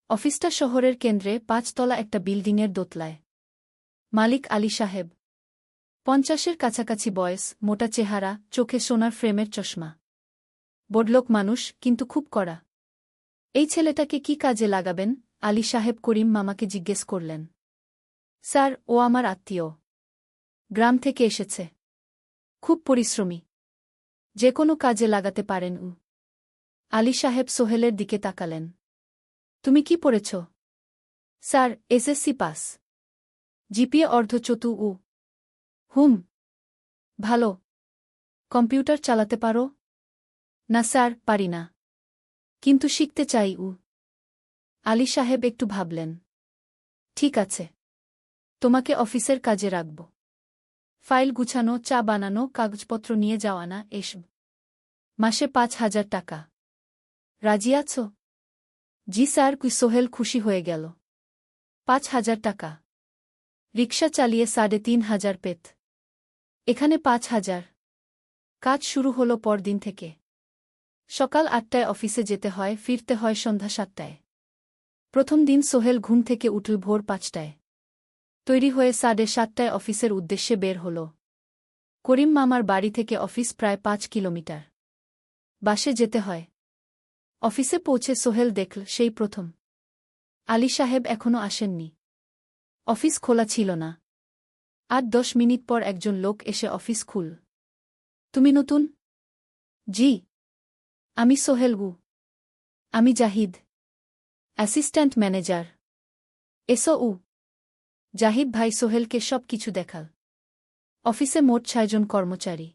অফিসটা শহরের কেন্দ্রে 5 তলা একটা বিল্ডিংয়ের দোতলায়। মালিক আলী সাহেব। 50-এর কাছাকাছি বয়স, মোটা চেহারা, চোখে সোনার ফ্রেমের চশমা। বড়লোক মানুষ, কিন্তু খুব কড়া। এই ছেলেটাকে কি কাজে লাগাবেন? আলী সাহেব করিম মামাকে জিজ্ঞেস করলেন। স্যার, ও আমার আত্মীয়। গ্রাম থেকে এসেছে। খুব পরিশ্রমী। যে কোনো কাজে লাগাতে পারেন উ। আলী সাহেব সোহেলের দিকে তাকালেন। তুমি কি পড়েছ? Sir, SSC pass. জিপিএ অর্ধচতু উ। হুম। ভালো। কম্পিউটার চালাতে পারো? না স্যার, পারি না। কিন্তু শিখতে চাই উ। আলী সাহেব একটু ভাবলেন। ঠিক আছে। তোমাকে অফিসের কাজে রাখব। ফাইল গুছানো, চা বানানো, কাগজপত্র নিয়ে যাওয়া না, এসব। মাসে ৫,০০০ টাকা। রাজি আছো? জি স্যার। সোহেল খুশি হয়ে গেল। ৫,০০০ টাকা। রিকশা চালিয়ে ৩,৫০০ পেত। এখানে ৫,০০০। কাজ শুরু হলো পরদিন থেকে। সকাল ৮টায় অফিসে যেতে হয়, ফিরতে হয় সন্ধ্যা ৭টায়। প্রথম দিন সোহেল ঘুম থেকে উঠল ভোর ৫টায়। তৈরি হয়ে ৭:৩০টায় অফিসের উদ্দেশ্যে বের হল। করিম মামার বাড়ি থেকে অফিস প্রায় ৫ কিলোমিটার। বাসে যেতে হয়। অফিসে পৌঁছে সোহেল দেখল সেই প্রথম আলী সাহেব এখনও আসেননি। অফিস খোলা ছিল না। ৮-১০ মিনিট পর একজন লোক এসে অফিস খুল। তুমি নতুন? জি। আমি সোহেল গু। আমি জাহিদ, অ্যাসিস্ট্যান্ট ম্যানেজার। এসো উ। জাহিদ ভাই সোহেলকে সব কিছু দেখাল। অফিসে মোট ৬ জন কর্মচারী।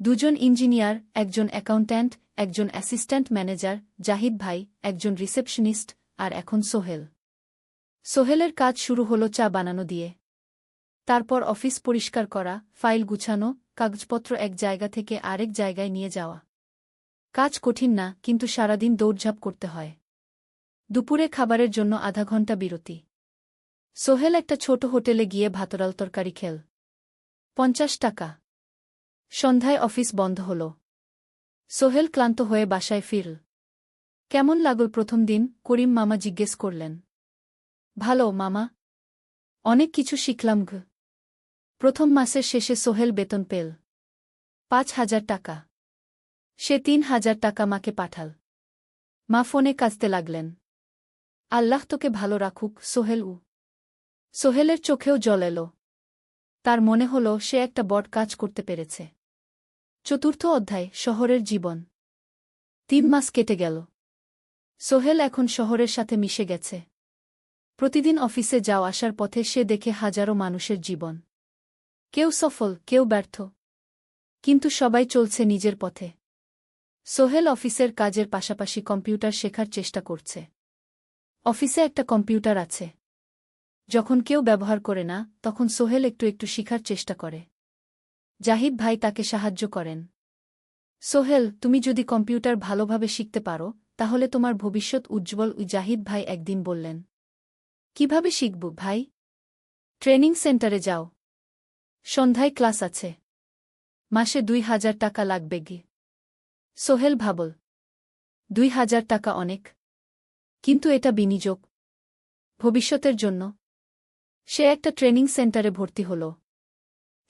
২ জন ইঞ্জিনিয়ার, একজন অ্যাকাউন্ট্যান্ট, একজন অ্যাসিস্ট্যান্ট ম্যানেজার, জাহিদ ভাই, একজন রিসেপশনিস্ট, আর এখন সোহেল। সোহেলের কাজ শুরু হলো চা বানানো দিয়ে। তারপর অফিস পরিষ্কার করা, ফাইল গুছানো, কাগজপত্র এক জায়গা থেকে আরেক জায়গায় নিয়ে যাওয়া। কাজ কঠিন না, কিন্তু সারাদিন দৌড়ঝাঁপ করতে হয়। দুপুরে খাবারের জন্য আধা ঘন্টা বিরতি। সোহেল একটা ছোট হোটেলে গিয়ে ভাতরাল তরকারি খেল। ৫০ টাকা। সন্ধ্যায় অফিস বন্ধ হল। সোহেল ক্লান্ত হয়ে বাসায় ফিরল। কেমন লাগল প্রথম দিন? করিম মামা জিজ্ঞেস করলেন। ভালো মামা। অনেক কিছু শিখলাম ঘ। প্রথম মাসের শেষে সোহেল বেতন পেল ৫,০০০ টাকা। সে ৩,০০০ টাকা মাকে পাঠাল। মা ফোনে কাঁদতে লাগলেন। আল্লাহ তোকে ভালো রাখুক সোহেল উ। সোহেলের চোখেও জল এলো। তার মনে হল সে একটা বড় কাজ করতে পেরেছে। চতুর্থ অধ্যায়, শহরের জীবন। ৩ মাস কেটে গেল। সোহেল এখন শহরের সাথে মিশে গেছে। প্রতিদিন অফিসে যাও আসার পথে সে দেখে হাজারো মানুষের জীবন। কেউ সফল, কেউ ব্যর্থ। কিন্তু সবাই চলছে নিজের পথে। সোহেল অফিসের কাজের পাশাপাশি কম্পিউটার শেখার চেষ্টা করছে। অফিসে একটা কম্পিউটার আছে। যখন কেউ ব্যবহার করে না, তখন সোহেল একটু একটু শিখার চেষ্টা করে। জাহিদ ভাই তাকে সাহায্য করেন। সোহেল, তুমি যদি কম্পিউটার ভালোভাবে শিখতে পারো, তাহলে তোমার ভবিষ্যৎ উজ্জ্বল। জাহিদ ভাই একদিন বললেন। কিভাবে শিখব ভাই? ট্রেনিং সেন্টারে যাও। সন্ধ্যায় ক্লাস আছে। মাসে ২,০০০ টাকা লাগবে গে। সোহেল ভাবল। ২,০০০ টাকা অনেক। কিন্তু এটা বিনিয়োগ। ভবিষ্যতের জন্য। সে একটা ট্রেনিং সেন্টারে ভর্তি হল।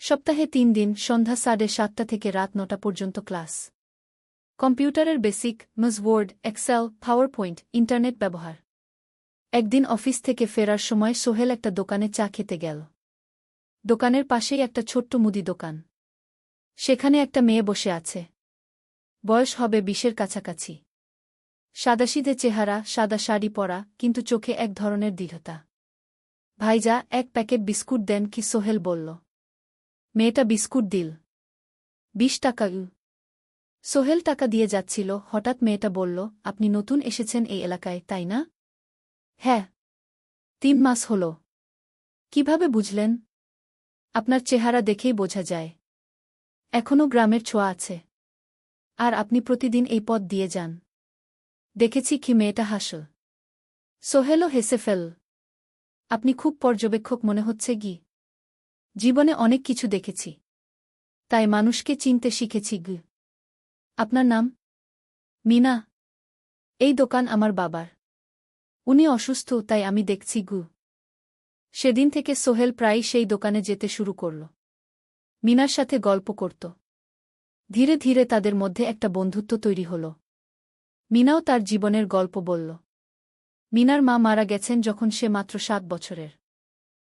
সপ্তাহে ৩ দিন, সন্ধ্যা ৭:৩০ থেকে রাত ৯টা পর্যন্ত ক্লাস। কম্পিউটারের basic, MS Word, Excel, PowerPoint, internet ব্যবহার। একদিন অফিস থেকে ফেরার সময় সোহেল একটা দোকানে চা খেতে গেল। দোকানের পাশেই একটা ছোট্ট মুদি দোকান। সেখানে একটা মেয়ে বসে আছে। বয়স হবে ২০-এর কাছাকাছি। সাদাসিধে চেহারা, সাদা শাড়ি পরা, কিন্তু চোখে এক ধরনের দৃঢ়তা। ভাইজা, ১ প্যাকেট বিস্কুট দেন কি? সোহেল বলল। মেয়েটা বিস্কুট দিল। ২০ টাকা। সোহেল টাকা দিয়ে যাচ্ছিল, হঠাৎ মেয়েটা বলল, আপনি নতুন এসেছেন এই এলাকায়, তাই না? হ্যাঁ। ৩ মাস হল। কিভাবে বুঝলেন? আপনার চেহারা দেখেই বোঝা যায়। এখনও গ্রামের ছোঁয়া আছে। আর আপনি প্রতিদিন এই পথ দিয়ে যান। দেখেছি কি? মেয়েটা হাসল। সোহেলও হেসে ফেল। আপনি খুব পর্যবেক্ষক মনে হচ্ছে গি। জীবনে অনেক কিছু দেখেছি। তাই মানুষকে চিনতে শিখেছি গ। আপনার নাম? মিনা। এই দোকান আমার বাবার। উনি অসুস্থ, তাই আমি দেখছি গু। সেদিন থেকে সোহেল প্রায়ই সেই দোকানে যেতে শুরু করল। মিনার সাথে গল্প করত। ধীরে ধীরে তাদের মধ্যে একটা বন্ধুত্ব তৈরি হল। মিনাও তার জীবনের গল্প বলল। মিনার মা মারা গেছেন যখন সে মাত্র 7 বছরের।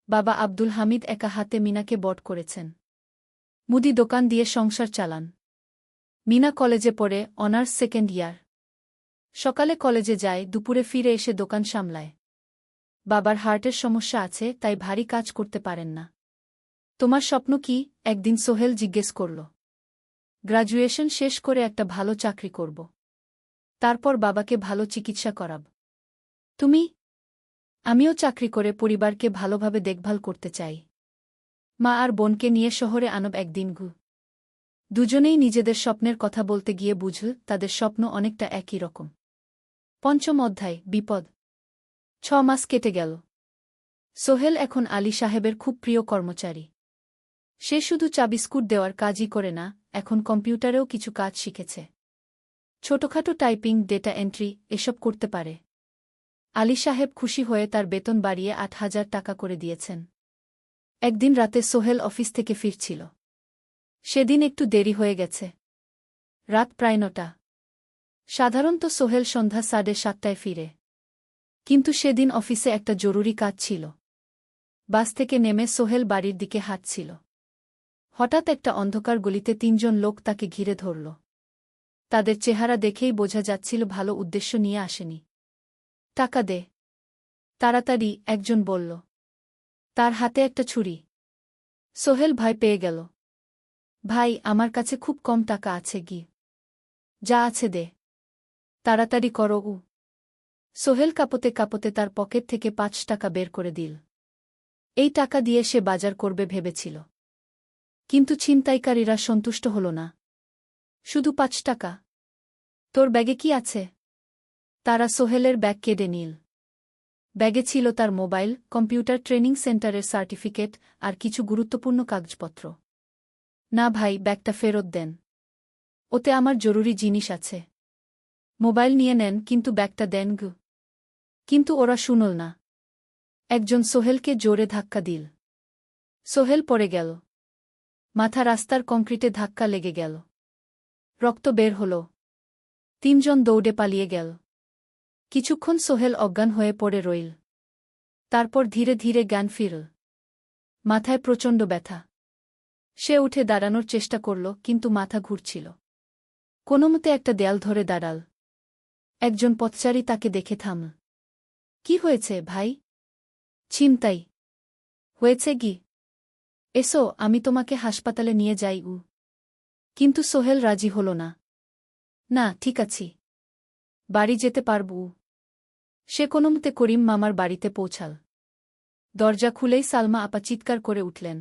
বাবা আব্দুল হামিদ একা হাতে মিনাকে বড় করেছেন। মুদি দোকান দিয়ে সংসার চালান। মিনা কলেজে পড়ে, অনার্স সেকেন্ড ইয়ার। সকালে কলেজে যায়, দুপুরে ফিরে এসে দোকান সামলায়। বাবার হার্টের সমস্যা আছে, তাই ভারী কাজ করতে পারেন না। তোমার স্বপ্ন কি? একদিন সোহেল জিজ্ঞেস করল। গ্র্যাজুয়েশন শেষ করে একটা ভালো চাকরি করব। তারপর বাবাকে ভালো চিকিৎসা করাব। তুমি? আমিও চাকরি করে পরিবারকে ভালোভাবে দেখভাল করতে চাই। মা আর বোনকে নিয়ে শহরে আনব একদিন। দুজনেই নিজেদের স্বপ্নের কথা বলতে গিয়ে বুঝল তাদের স্বপ্ন অনেকটা একই রকম। ৫ম অধ্যায়, বিপদ। 6 মাস কেটে গেল। সোহেল এখন আলী সাহেবের খুব প্রিয় কর্মচারী। সে শুধু চাবিস্কুট দেওয়ার কাজই করে না, এখন কম্পিউটারেও কিছু কাজ শিখেছে। ছোটখাটো টাইপিং, ডেটা এন্ট্রি এসব করতে পারে। আলী সাহেব খুশি হয়ে তার বেতন বাড়িয়ে ৮,০০০ টাকা করে দিয়েছেন। একদিন রাতে সোহেল অফিস থেকে ফিরছিল। সেদিন একটু দেরি হয়ে গেছে। রাত প্রায় ৯টা। সাধারণত সোহেল সন্ধ্যা ৭:৩০টায় ফিরে। কিন্তু সেদিন অফিসে একটা জরুরি কাজ ছিল। বাস থেকে নেমে সোহেল বাড়ির দিকে হাঁটছিল। হঠাৎ একটা অন্ধকার গলিতে ৩ জন লোক তাকে ঘিরে ধরল। তাদের চেহারা দেখেই বোঝা যাচ্ছিল ভালো উদ্দেশ্য নিয়ে আসেনি। টাকা দে, তাড়াতাড়ি, একজন বলল। তার হাতে একটা ছুরি। সোহেল ভয় পেয়ে গেল। ভাই, আমার কাছে খুব কম টাকা আছে। যা আছে দে, তাড়াতাড়ি করো। সোহেল কাঁপতে কাঁপতে তার পকেট থেকে ৫ টাকা বের করে দিল। এই টাকা দিয়ে সে বাজার করবে ভেবেছিল। কিন্তু ছিনতাইকারীরা সন্তুষ্ট হল না। শুধু ৫ টাকা? তোর ব্যাগে কি আছে? তারা সোহেলের ব্যাগ কেড়ে নিল। ব্যাগে ছিল তার মোবাইল, কম্পিউটার ট্রেনিং সেন্টারের সার্টিফিকেট আর কিছু গুরুত্বপূর্ণ কাগজপত্র। না ভাই, ব্যাগটা ফেরত দেন। ওতে আমার জরুরি জিনিস আছে। মোবাইল নিয়ে নেন, কিন্তু ব্যাগটা দেন। কিন্তু ওরা শুনল না। একজন সোহেলকে জোরে ধাক্কা দিল। সোহেল পড়ে গেল। মাথা রাস্তার কংক্রিটে ধাক্কা লেগে গেল। রক্ত বের হল। ৩ জন দৌড়ে পালিয়ে গেল। কিছুক্ষণ সোহেল অজ্ঞান হয়ে পড়ে রইল। তারপর ধীরে ধীরে জ্ঞান ফিরল। মাথায় প্রচণ্ড ব্যথা। সে উঠে দাঁড়ানোর চেষ্টা করল, কিন্তু মাথা ঘুরছিল। কোনোমতে একটা দেয়াল ধরে দাঁড়াল। একজন পথচারী তাকে দেখে থামল। কি হয়েছে ভাই? ছিনতাই হয়েছে। এসো, আমি তোমাকে হাসপাতালে নিয়ে যাই। কিন্তু সোহেল রাজি হল না। না, ঠিক আছি, বাড়ি যেতে পারব। সে কোনোমতে করিম মামার বাড়িতে পৌঁছাল। দরজা খুলেই সালমা আপা চিৎকার করে উঠলেন।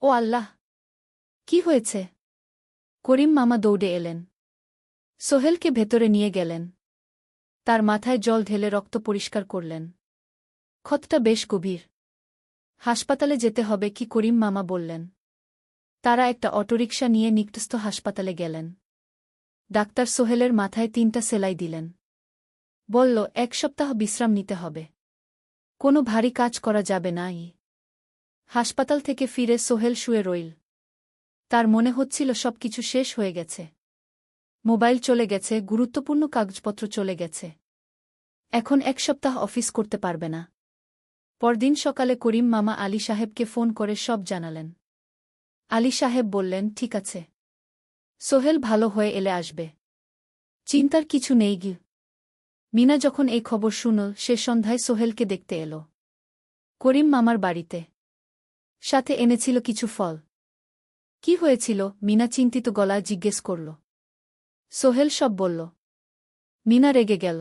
ও আল্লাহ! কি হয়েছে? করিম মামা দৌড়ে এলেন। সোহেলকে ভেতরে নিয়ে গেলেন। তার মাথায় জল ঢেলে রক্ত পরিষ্কার করলেন। ক্ষতটা বেশ গভীর। হাসপাতালে যেতে হবে কি? করিম মামা বললেন। তারা একটা অটোরিকশা নিয়ে নিকটস্থ হাসপাতালে গেলেন। ডাক্তার সোহেলের মাথায় ৩টা সেলাই দিলেন। বলল, ১ সপ্তাহ বিশ্রাম নিতে হবে। কোনো ভারী কাজ করা যাবে না। হাসপাতাল থেকে ফিরে সোহেল শুয়ে রইল। তার মনে হচ্ছিল সবকিছু শেষ হয়ে গেছে। মোবাইল চলে গেছে, গুরুত্বপূর্ণ কাগজপত্র চলে গেছে। এখন ১ সপ্তাহ অফিস করতে পারবে না। পরদিন সকালে করিম মামা আলী সাহেবকে ফোন করে সব জানালেন। আলী সাহেব বললেন, ঠিক আছে, সোহেল ভালো হয়ে এলে আসবে, চিন্তার কিছু নেই। মিনা যখন এই খবর শুনল, সে সন্ধ্যায় সোহেলকে দেখতে এল করিম মামার বাড়িতে। সাথে এনেছিল কিছু ফল। কি হয়েছিল? মিনা চিন্তিত গলায় জিজ্ঞেস করল। সোহেল সব বলল। মিনা রেগে গেল।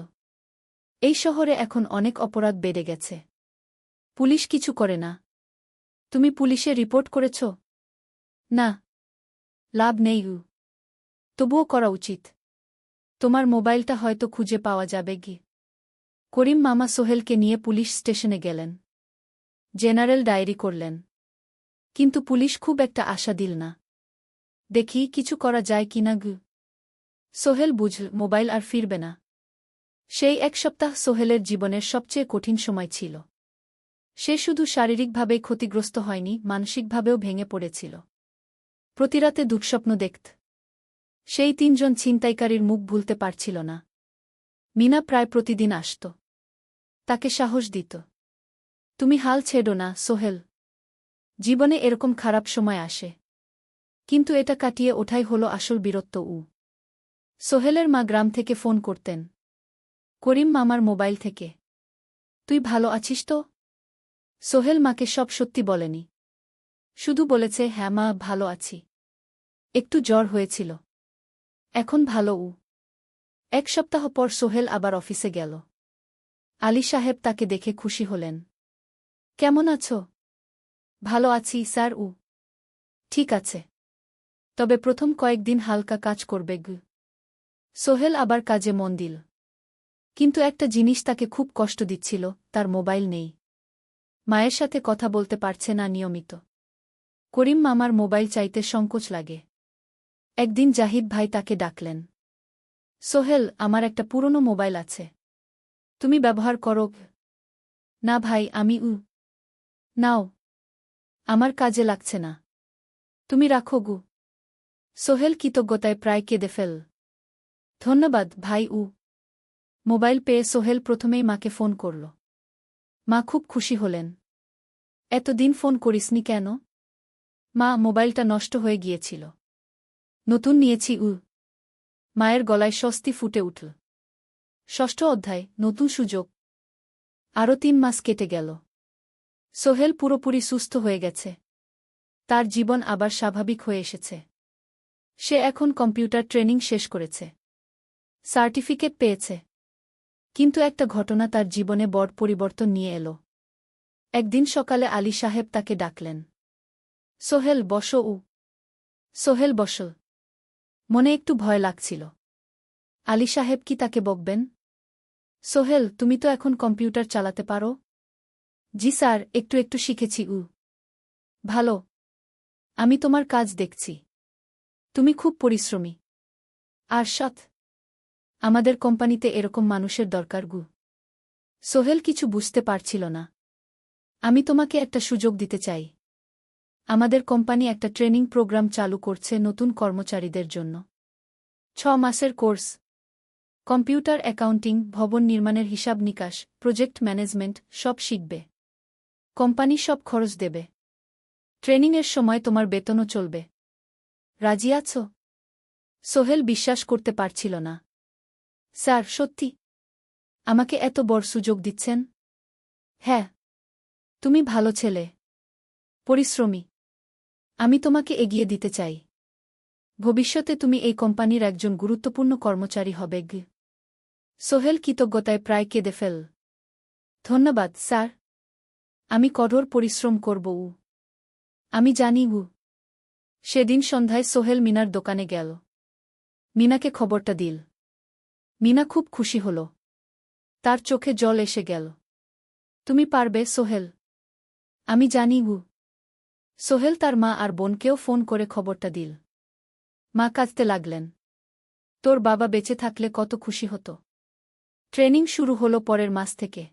এই শহরে এখন অনেক অপরাধ বেড়ে গেছে। পুলিশ কিছু করে না। তুমি পুলিশে রিপোর্ট করেছ? না, লাভ নেই। তবুও করা উচিত। তোমার মোবাইলটা হয়তো খুঁজে পাওয়া যাবে। করিম মামা সোহেলকে নিয়ে পুলিশ স্টেশনে গেলেন। জেনারেল ডায়েরি করলেন। কিন্তু পুলিশ খুব একটা আশা দিল না। দেখি কিছু করা যায় কিনা। সোহেল বুঝল মোবাইল আর ফিরবে না। সেই ১ সপ্তাহ সোহেলের জীবনের সবচেয়ে কঠিন সময় ছিল। সে শুধু শারীরিকভাবেই ক্ষতিগ্রস্ত হয়নি, মানসিকভাবেও ভেঙে পড়েছিল। প্রতিরাতে দুঃস্বপ্ন দেখত। সেই 3জন ছিনতাইকারীর মুখ ভুলতে পারছিল না। মিনা প্রায় প্রতিদিন আসত। তাকে সাহস দিত। তুমি হাল ছেড়ো না, সোহেল। জীবনে এরকম খারাপ সময় আসে। কিন্তু এটা কাটিয়ে ওঠাই হলো আসল বীরত্ব। সোহেলের মা গ্রাম থেকে ফোন করতেন। করিম মামার মোবাইল থেকে। তুই ভালো আছিস তো? সোহেল মাকে সব সত্যি বলেনি। শুধু বলেছে, হ্যাঁ মা, ভালো আছি। একটু জ্বর হয়েছিল। এখন ভালো। 1 সপ্তাহ পর সোহেল আবার অফিসে গেল। আলী সাহেব তাকে দেখে খুশি হলেন। কেমন আছো? ভালো আছি স্যার। ঠিক আছে। তবে প্রথম কয়েকদিন হালকা কাজ করবে। সোহেল আবার কাজে মন দিল। কিন্তু একটা জিনিস তাকে খুব কষ্ট দিচ্ছিল, তার মোবাইল নেই। মায়ের সাথে কথা বলতে পারছে না নিয়মিত। করিম মামার মোবাইল চাইতে সংকোচ লাগে। একদিন জাহিদ ভাই তাকে ডাকলেন। সোহেল, আমার একটা পুরনো মোবাইল আছে। তুমি ব্যবহার করো? না ভাই, আমি নাও। আমার কাজে লাগছে না। তুমি রাখো। সোহেল কৃতজ্ঞতায় প্রায় কেঁদে ফেল। ধন্যবাদ ভাই। মোবাইল পেয়ে সোহেল প্রথমেই মাকে ফোন করল। মা খুব খুশি হলেন। এতদিন ফোন করিসনি কেন? মা, মোবাইলটা নষ্ট হয়ে গিয়েছিল। নতুন নিয়েছি। মায়ের গলায় স্বস্তি ফুটে উঠল। 6ষ্ঠ অধ্যায়, নতুন সুযোগ। আরও 3 মাস কেটে গেল। সোহেল পুরোপুরি সুস্থ হয়ে গেছে। তার জীবন আবার স্বাভাবিক হয়ে এসেছে। সে এখন কম্পিউটার ট্রেনিং শেষ করেছে। সার্টিফিকেট পেয়েছে। কিন্তু একটা ঘটনা তার জীবনে বড় পরিবর্তন নিয়ে এলো। একদিন সকালে আলী সাহেব তাকে ডাকলেন। সোহেল, বসো। সোহেল বসল। মনে একটু ভয় লাগছিল। আলী সাহেব কি তাকে বকবেন? সোহেল, তুমি তো এখন কম্পিউটার চালাতে পারো? জি স্যার, একটু একটু শিখেছি। ভালো। আমি তোমার কাজ দেখছি। তুমি খুব পরিশ্রমী আর সৎ। আমাদের কোম্পানিতে এরকম মানুষের দরকার। সোহেল কিছু বুঝতে পারছিল না। আমি তোমাকে একটা সুযোগ দিতে চাই। আমাদের কোম্পানি একটা ট্রেনিং প্রোগ্রাম চালু করছে নতুন কর্মচারীদের জন্য। 6 মাসের কোর্স। কম্পিউটার অ্যাকাউন্টিং, ভবন নির্মাণের হিসাব নিকাশ, প্রজেক্ট ম্যানেজমেন্ট সব শিখবে। কোম্পানি সব খরচ দেবে। ট্রেনিংয়ের সময় তোমার বেতনও চলবে। রাজি আছো? সোহেল বিশ্বাস করতে পারছিল না। স্যার, সত্যি? আমাকে এত বড় সুযোগ দিচ্ছেন? হ্যাঁ। তুমি ভালো ছেলে, পরিশ্রমী। আমি তোমাকে এগিয়ে দিতে চাই। ভবিষ্যতে তুমি এই কোম্পানির একজন গুরুত্বপূর্ণ কর্মচারী হবে। সোহেল কৃতজ্ঞতায় প্রায় কেঁদে ফেল। ধন্যবাদ স্যার। আমি কঠোর পরিশ্রম করব। আমি জানি। সেদিন সন্ধ্যায় সোহেল মিনার দোকানে গেল। মিনাকে খবরটা দিল। মিনা খুব খুশি হল। তার চোখে জল এসে গেল। তুমি পারবে সোহেল। আমি জানি। সোহেল তার মা আর বোনকেও ফোন করে খবরটা দিল। মা কাঁদতে লাগলেন। তোর বাবা বেঁচে থাকলে কত খুশি হতো। ট্রেনিং শুরু হলো পরের মাস থেকে।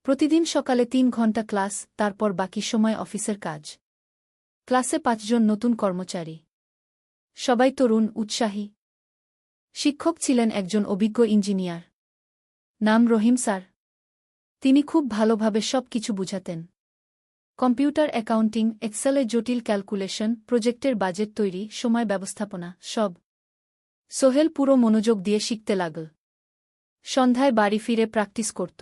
প্রতিদিন সকালে 3 ঘন্টা ক্লাস, তারপর বাকি সময় অফিসের কাজ। ক্লাসে 5 জন নতুন কর্মচারী। সবাই তরুণ, উৎসাহী। শিক্ষক ছিলেন একজন অভিজ্ঞ ইঞ্জিনিয়ার। নাম রহিম স্যার। তিনি খুব ভালোভাবে সব কিছু বুঝাতেন। কম্পিউটার অ্যাকাউন্টিং, এক্সেলে জটিল ক্যালকুলেশন, প্রজেক্টের বাজেট তৈরি, সময় ব্যবস্থাপনা সব। সোহেল পুরো মনোযোগ দিয়ে শিখতে লাগল। সন্ধ্যায় বাড়ি ফিরে প্র্যাকটিস করত।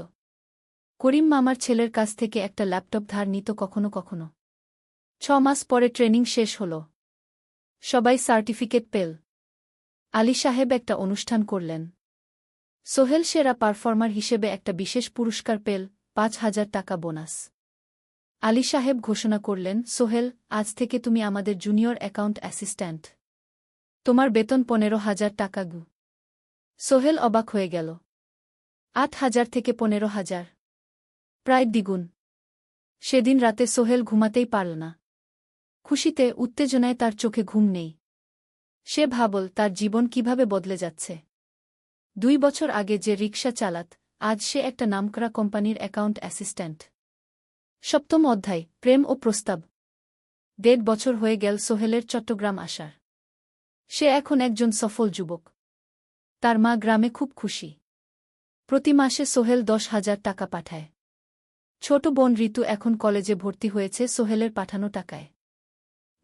করিম মামার ছেলের কাছ থেকে একটা ল্যাপটপ ধার নিত কখনো কখনো। 6 মাস পরে ট্রেনিং শেষ হল। সবাই সার্টিফিকেট পেল। আলী সাহেব একটা অনুষ্ঠান করলেন। সোহেল সেরা পারফর্মার হিসেবে একটা বিশেষ পুরস্কার পেল, 5,000 টাকা বোনাস। আলী সাহেব ঘোষণা করলেন, সোহেল, আজ থেকে তুমি আমাদের জুনিয়র অ্যাকাউন্ট অ্যাসিস্ট্যান্ট। তোমার বেতন 15,000 টাকা। সোহেল অবাক হয়ে গেল। 8,000 থেকে 15,000, প্রায় দ্বিগুণ। সেদিন রাতে সোহেল ঘুমাতেই পারল না। খুশিতে, উত্তেজনায় তার চোখে ঘুম নেই। সে ভাবল তার জীবন কিভাবে বদলে যাচ্ছে। 2 বছর আগে যে রিকশা চালাত, আজ সে একটা নামকরা কোম্পানির অ্যাকাউন্ট অ্যাসিস্ট্যান্ট। 7ম অধ্যায়, প্রেম ও প্রস্তাব। 1.5 বছর হয়ে গেল সোহেলের চট্টগ্রাম আসার। সে এখন একজন সফল যুবক। তার মা গ্রামে খুব খুশি। প্রতি মাসে সোহেল 10,000 টাকা পাঠায়। ছোট বোন ঋতু এখন কলেজে ভর্তি হয়েছে সোহেলের পাঠানো টাকায়।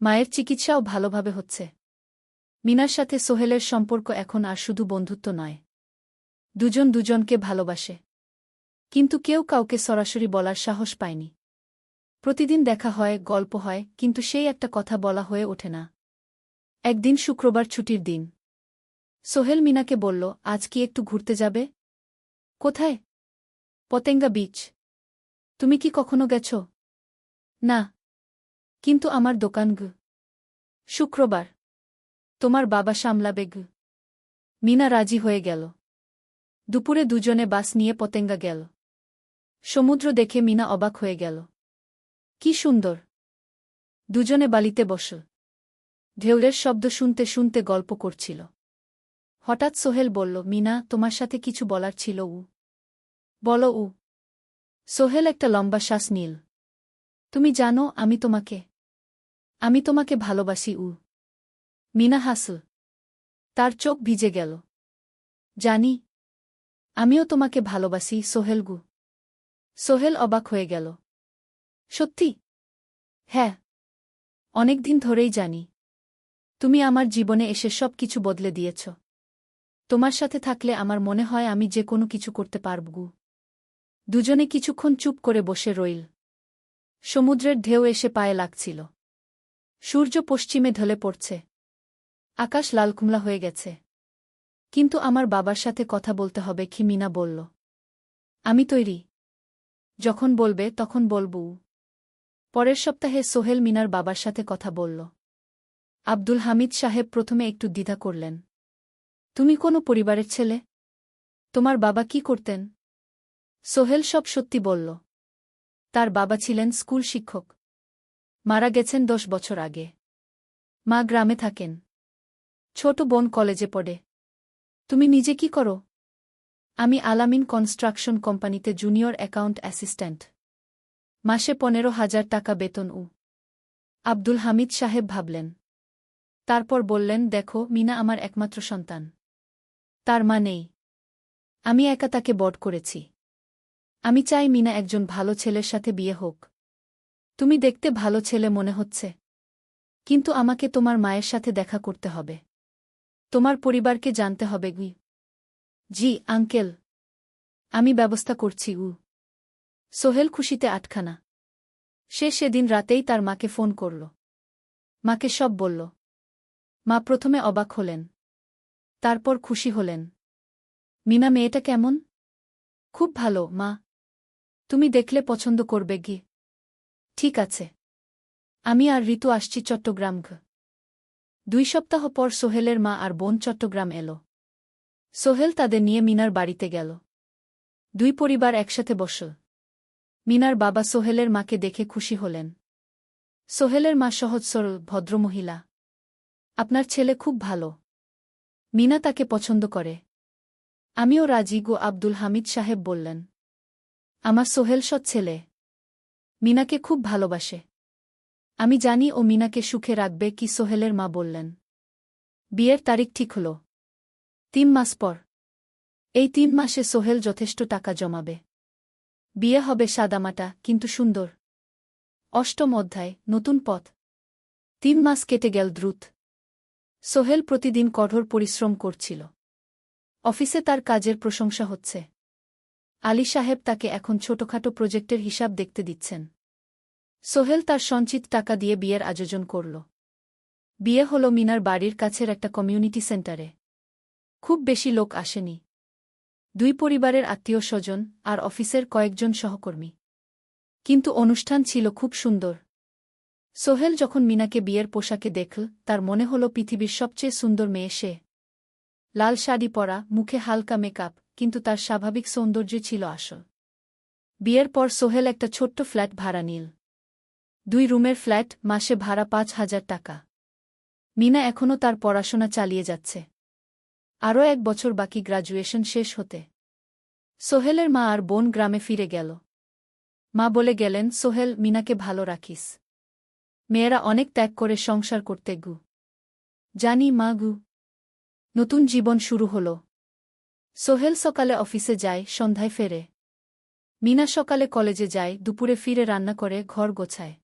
মায়ের চিকিৎসাও ভালোভাবে হচ্ছে। মিনার সাথে সোহেলের সম্পর্ক এখন আর শুধু বন্ধুত্ব নয়। দুজন দুজনকে ভালোবাসে। কিন্তু কেউ কাউকে সরাসরি বলার সাহস পায়নি। প্রতিদিন দেখা হয়, গল্প হয়, কিন্তু সেই একটা কথা বলা হয়ে ওঠে না। একদিন শুক্রবার ছুটির দিন। সোহেল মিনাকে বলল, আজ কি একটু ঘুরতে যাবে? কোথায়? পতেঙ্গা বিচ। তুমি কি কখনো গেছ? না। কিন্তু আমার দোকান শুক্রবার। তোমার বাবা সামলাবে মিনা রাজি হয়ে গেল। দুপুরে দুজনে বাস নিয়ে পতেঙ্গা গেল। সমুদ্র দেখে মিনা অবাক হয়ে গেল। কি সুন্দর! দুজনে বালিতে বসল। ঢেউয়ের শব্দ শুনতে শুনতে গল্প করছিল। হঠাৎ সোহেল বলল, মিনা, তোমার সাথে কিছু বলার ছিল। বলো। সোহেল একটা লম্বা শ্বাস নিল। তুমি জানো, আমি তোমাকে ভালোবাসি। মিনা হাসল। তার চোখ ভিজে গেল। জানি। আমিও তোমাকে ভালোবাসি সোহেল। সোহেল অবাক হয়ে গেল। সত্যি? হ্যাঁ। অনেকদিন ধরেই জানি। তুমি আমার জীবনে এসে সব কিছু বদলে দিয়েছ। তোমার সাথে থাকলে আমার মনে হয় আমি যে কোনো কিছু করতে পারব। দুজনে কিছুক্ষণ চুপ করে বসে রইল। সমুদ্রের ঢেউ এসে পায়ে লাগছিল। সূর্য পশ্চিমে ঢলে পড়ছে। আকাশ লালকুমলা হয়ে গেছে। কিন্তু আমার বাবার সাথে কথা বলতে হবে, মিনা বলল। আমি তৈরি। যখন বলবে তখন বলব। পরের সপ্তাহে সোহেল মিনার বাবার সাথে কথা বলল। আব্দুল হামিদ সাহেব প্রথমে একটু দ্বিধা করলেন। তুমি কোনো পরিবারের ছেলে? তোমার বাবা কি করতেন? সোহেল সব সত্যি বলল। তার বাবা ছিলেন স্কুল শিক্ষক। মারা গেছেন 10 বছর আগে। মা গ্রামে থাকেন। ছোট বোন কলেজে পড়ে। তুমি নিজে কি করো? আমি আলামিন কনস্ট্রাকশন কোম্পানিতে জুনিয়র অ্যাকাউন্ট অ্যাসিস্ট্যান্ট। মাসে 15,000 টাকা বেতন। আব্দুল হামিদ সাহেব ভাবলেন। তারপর বললেন, দেখো, মিনা আমার একমাত্র সন্তান। তার মা নেই। আমি একা তাকে বড় করেছি। আমি চাই মিনা একজন ভালো ছেলের সাথে বিয়ে হোক। তুমি দেখতে ভালো ছেলে মনে হচ্ছে। কিন্তু আমাকে তোমার মায়ের সাথে দেখা করতে হবে। তোমার পরিবারকে জানতে হবে। জি আঙ্কেল। আমি ব্যবস্থা করছি। সোহেল খুশিতে আটখানা। সে সেদিন রাতেই তার মাকে ফোন করল। মাকে সব বলল। মা প্রথমে অবাক হলেন। তারপর খুশি হলেন। মিনা মেয়েটা কেমন? খুব ভালো মা। তুমি দেখলে পছন্দ করবে। ঠিক আছে। আমি আর ঋতু আসছি চট্টগ্রাম। 2 সপ্তাহ পর সোহেলের মা আর বোন চট্টগ্রাম এলো। সোহেল তাদের নিয়ে মিনার বাড়িতে গেল। 2 পরিবার একসাথে বসল। মিনার বাবা সোহেলের মাকে দেখে খুশি হলেন। সোহেলের মা সহজ সরল ভদ্রমহিলা। আপনার ছেলে খুব ভালো। মিনা তাকে পছন্দ করে। আমিও রাজি। আব্দুল হামিদ সাহেব বললেন। আমার সোহেল সৎ ছেলে। মিনাকে খুব ভালোবাসে। আমি জানি ও মিনাকে সুখে রাখবে। সোহেলের মা বললেন। বিয়ের তারিখ ঠিক হল। 3 মাস পর। এই 3 মাসে সোহেল যথেষ্ট টাকা জমাবে। বিয়ে হবে সাদামাটা কিন্তু সুন্দর। 8ম অধ্যায়, নতুন পথ। 3 মাস কেটে গেল দ্রুত। সোহেল প্রতিদিন কঠোর পরিশ্রম করছিল। অফিসে তার কাজের প্রশংসা হচ্ছে। আলী সাহেব তাকে এখন ছোটখাটো প্রজেক্টের হিসাব দেখতে দিচ্ছেন। সোহেল তার সঞ্চিত টাকা দিয়ে বিয়ের আয়োজন করল। বিয়ে হল মিনার বাড়ির কাছের একটা কমিউনিটি সেন্টারে। খুব বেশি লোক আসেনি। 2 পরিবারের আত্মীয় স্বজন আর অফিসের কয়েকজন সহকর্মী। কিন্তু অনুষ্ঠান ছিল খুব সুন্দর। সোহেল যখন মিনাকে বিয়ের পোশাকে দেখল, তার মনে হল পৃথিবীর সবচেয়ে সুন্দর মেয়ে সে। লাল শাড়ি পরা, মুখে হালকা মেকআপ, কিন্তু তার স্বাভাবিক সৌন্দর্য ছিল আসল। বিয়ের পর সোহেল একটা ছোট্ট ফ্ল্যাট ভাড়া নিল। 2 রুমের ফ্ল্যাট, মাসে ভাড়া 5,000 টাকা। মিনা এখনও তার পড়াশোনা চালিয়ে যাচ্ছে। আরও 1 বছর বাকি গ্র্যাজুয়েশন শেষ হতে। সোহেলের মা আর বোন গ্রামে ফিরে গেল। মা বলে গেলেন, সোহেল, মিনাকে ভালো রাখিস। মেয়েরা অনেক ত্যাগ করে সংসার করতে জানি মাগু। নতুন জীবন শুরু হল। সোহেল সকালে অফিসে যায়, সন্ধ্যায় ফেরে। মিনা সকালে কলেজে যায়, দুপুরে ফিরে রান্না করে, ঘর গোছায়।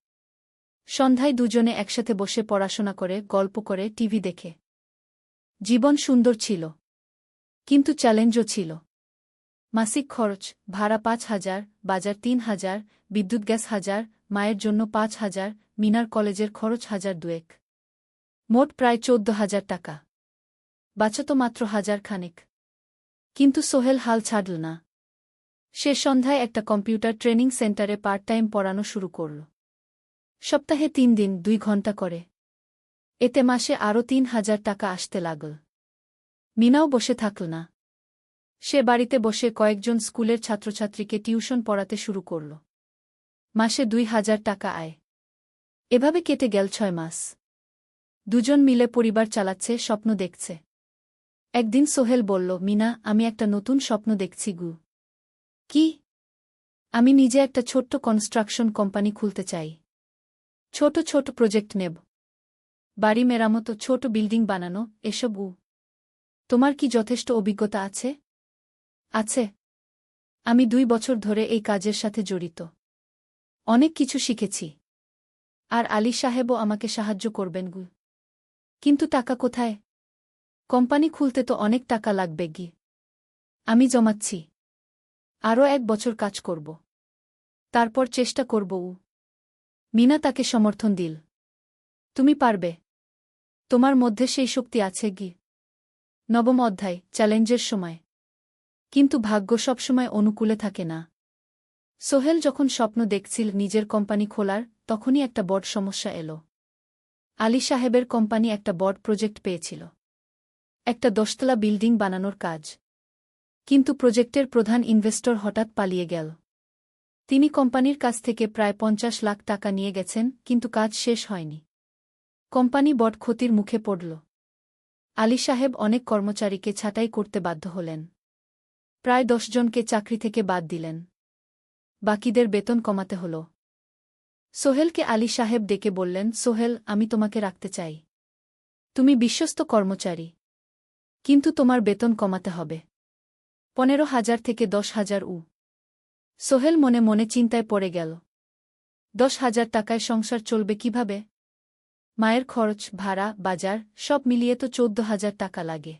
সন্ধ্যায় দুজনে একসাথে বসে পড়াশোনা করে, গল্প করে, টিভি দেখে। জীবন সুন্দর ছিল। কিন্তু চ্যালেঞ্জও ছিল। মাসিক খরচ, ভাড়া ৫,০০০, বাজার ৩,০০০, বিদ্যুৎ গ্যাস ১,০০০, মায়ের জন্য ৫,০০০, মিনার কলেজের খরচ ১,০০০-২,১। মোট প্রায় ১৪,০০০ টাকা। বাঁচত মাত্র ১,০০০ খানেক। কিন্তু সোহেল হাল ছাড়ল না। সে সন্ধ্যায় একটা কম্পিউটার ট্রেনিং সেন্টারে পার্ট টাইম পড়ানো শুরু করল। সপ্তাহে ৩ দিন ২ ঘণ্টা করে। এতে মাসে আরও ৩,০০০ টাকা আসতে লাগল। মিনাও বসে থাকল না। সে বাড়িতে বসে কয়েকজন স্কুলের ছাত্রছাত্রীকে টিউশন পড়াতে শুরু করল। মাসে ২,০০০ টাকা আয়। এভাবে কেটে গেল ৬ মাস। দুজন মিলে পরিবার চালাচ্ছে, স্বপ্ন দেখছে। একদিন সোহেল বলল, মিনা, আমি একটা নতুন স্বপ্ন দেখছি গু। কি? আমি নিজে একটা ছোট্ট কনস্ট্রাকশন কোম্পানি খুলতে চাই। ছোট ছোট প্রজেক্ট নেব। বাড়ি মেরামত, ছোট বিল্ডিং বানানো, এসব। তোমার কি যথেষ্ট অভিজ্ঞতা আছে? আছে। আমি ২ বছর ধরে এই কাজের সাথে জড়িত। অনেক কিছু শিখেছি। আর আলী সাহেবও আমাকে সাহায্য করবেন গু। কিন্তু টাকা কোথায়? কোম্পানি খুলতে তো অনেক টাকা লাগবে গি। আমি জমাচ্ছি। আরও ১ বছর কাজ করব। তারপর চেষ্টা করব। মিনা তাকে সমর্থন দিল। তুমি পারবে। তোমার মধ্যে সেই শক্তি আছে গি। নবম অধ্যায়, চ্যালেঞ্জের সময়। কিন্তু ভাগ্য সবসময় অনুকূলে থাকে না। সোহেল যখন স্বপ্ন দেখছিল নিজের কোম্পানি খোলার, তখনই একটা বড় সমস্যা এল। আলী সাহেবের কোম্পানি একটা বড় প্রজেক্ট পেয়েছিল। একটা ১০তলা বিল্ডিং বানানোর কাজ। কিন্তু প্রজেক্টের প্রধান ইনভেস্টর হঠাৎ পালিয়ে গেল। তিনি কোম্পানির কাছ থেকে প্রায় ৫০ লাখ টাকা নিয়ে গেছেন, কিন্তু কাজ শেষ হয়নি। কোম্পানি বড় ক্ষতির মুখে পড়ল। আলী সাহেব অনেক কর্মচারীকে ছাঁটাই করতে বাধ্য হলেন। প্রায় ১০ জনকে চাকরি থেকে বাদ দিলেন। বাকিদের বেতন কমাতে হল। সোহেলকে আলী সাহেব ডেকে বললেন, সোহেল, আমি তোমাকে রাখতে চাই। তুমি বিশ্বস্ত কর্মচারী। কিন্তু তোমার বেতন কমাতে হবে। ১৫,০০০ থেকে ১০,০০০। সোহেল মনে মনে চিন্তায় পড়ে গেল। ১০,০০০ টাকায় সংসার চলবে কিভাবে? মায়ের খরচ, ভাড়া, বাজার সব মিলিয়ে তো ১৪,০০০ টাকা লাগে।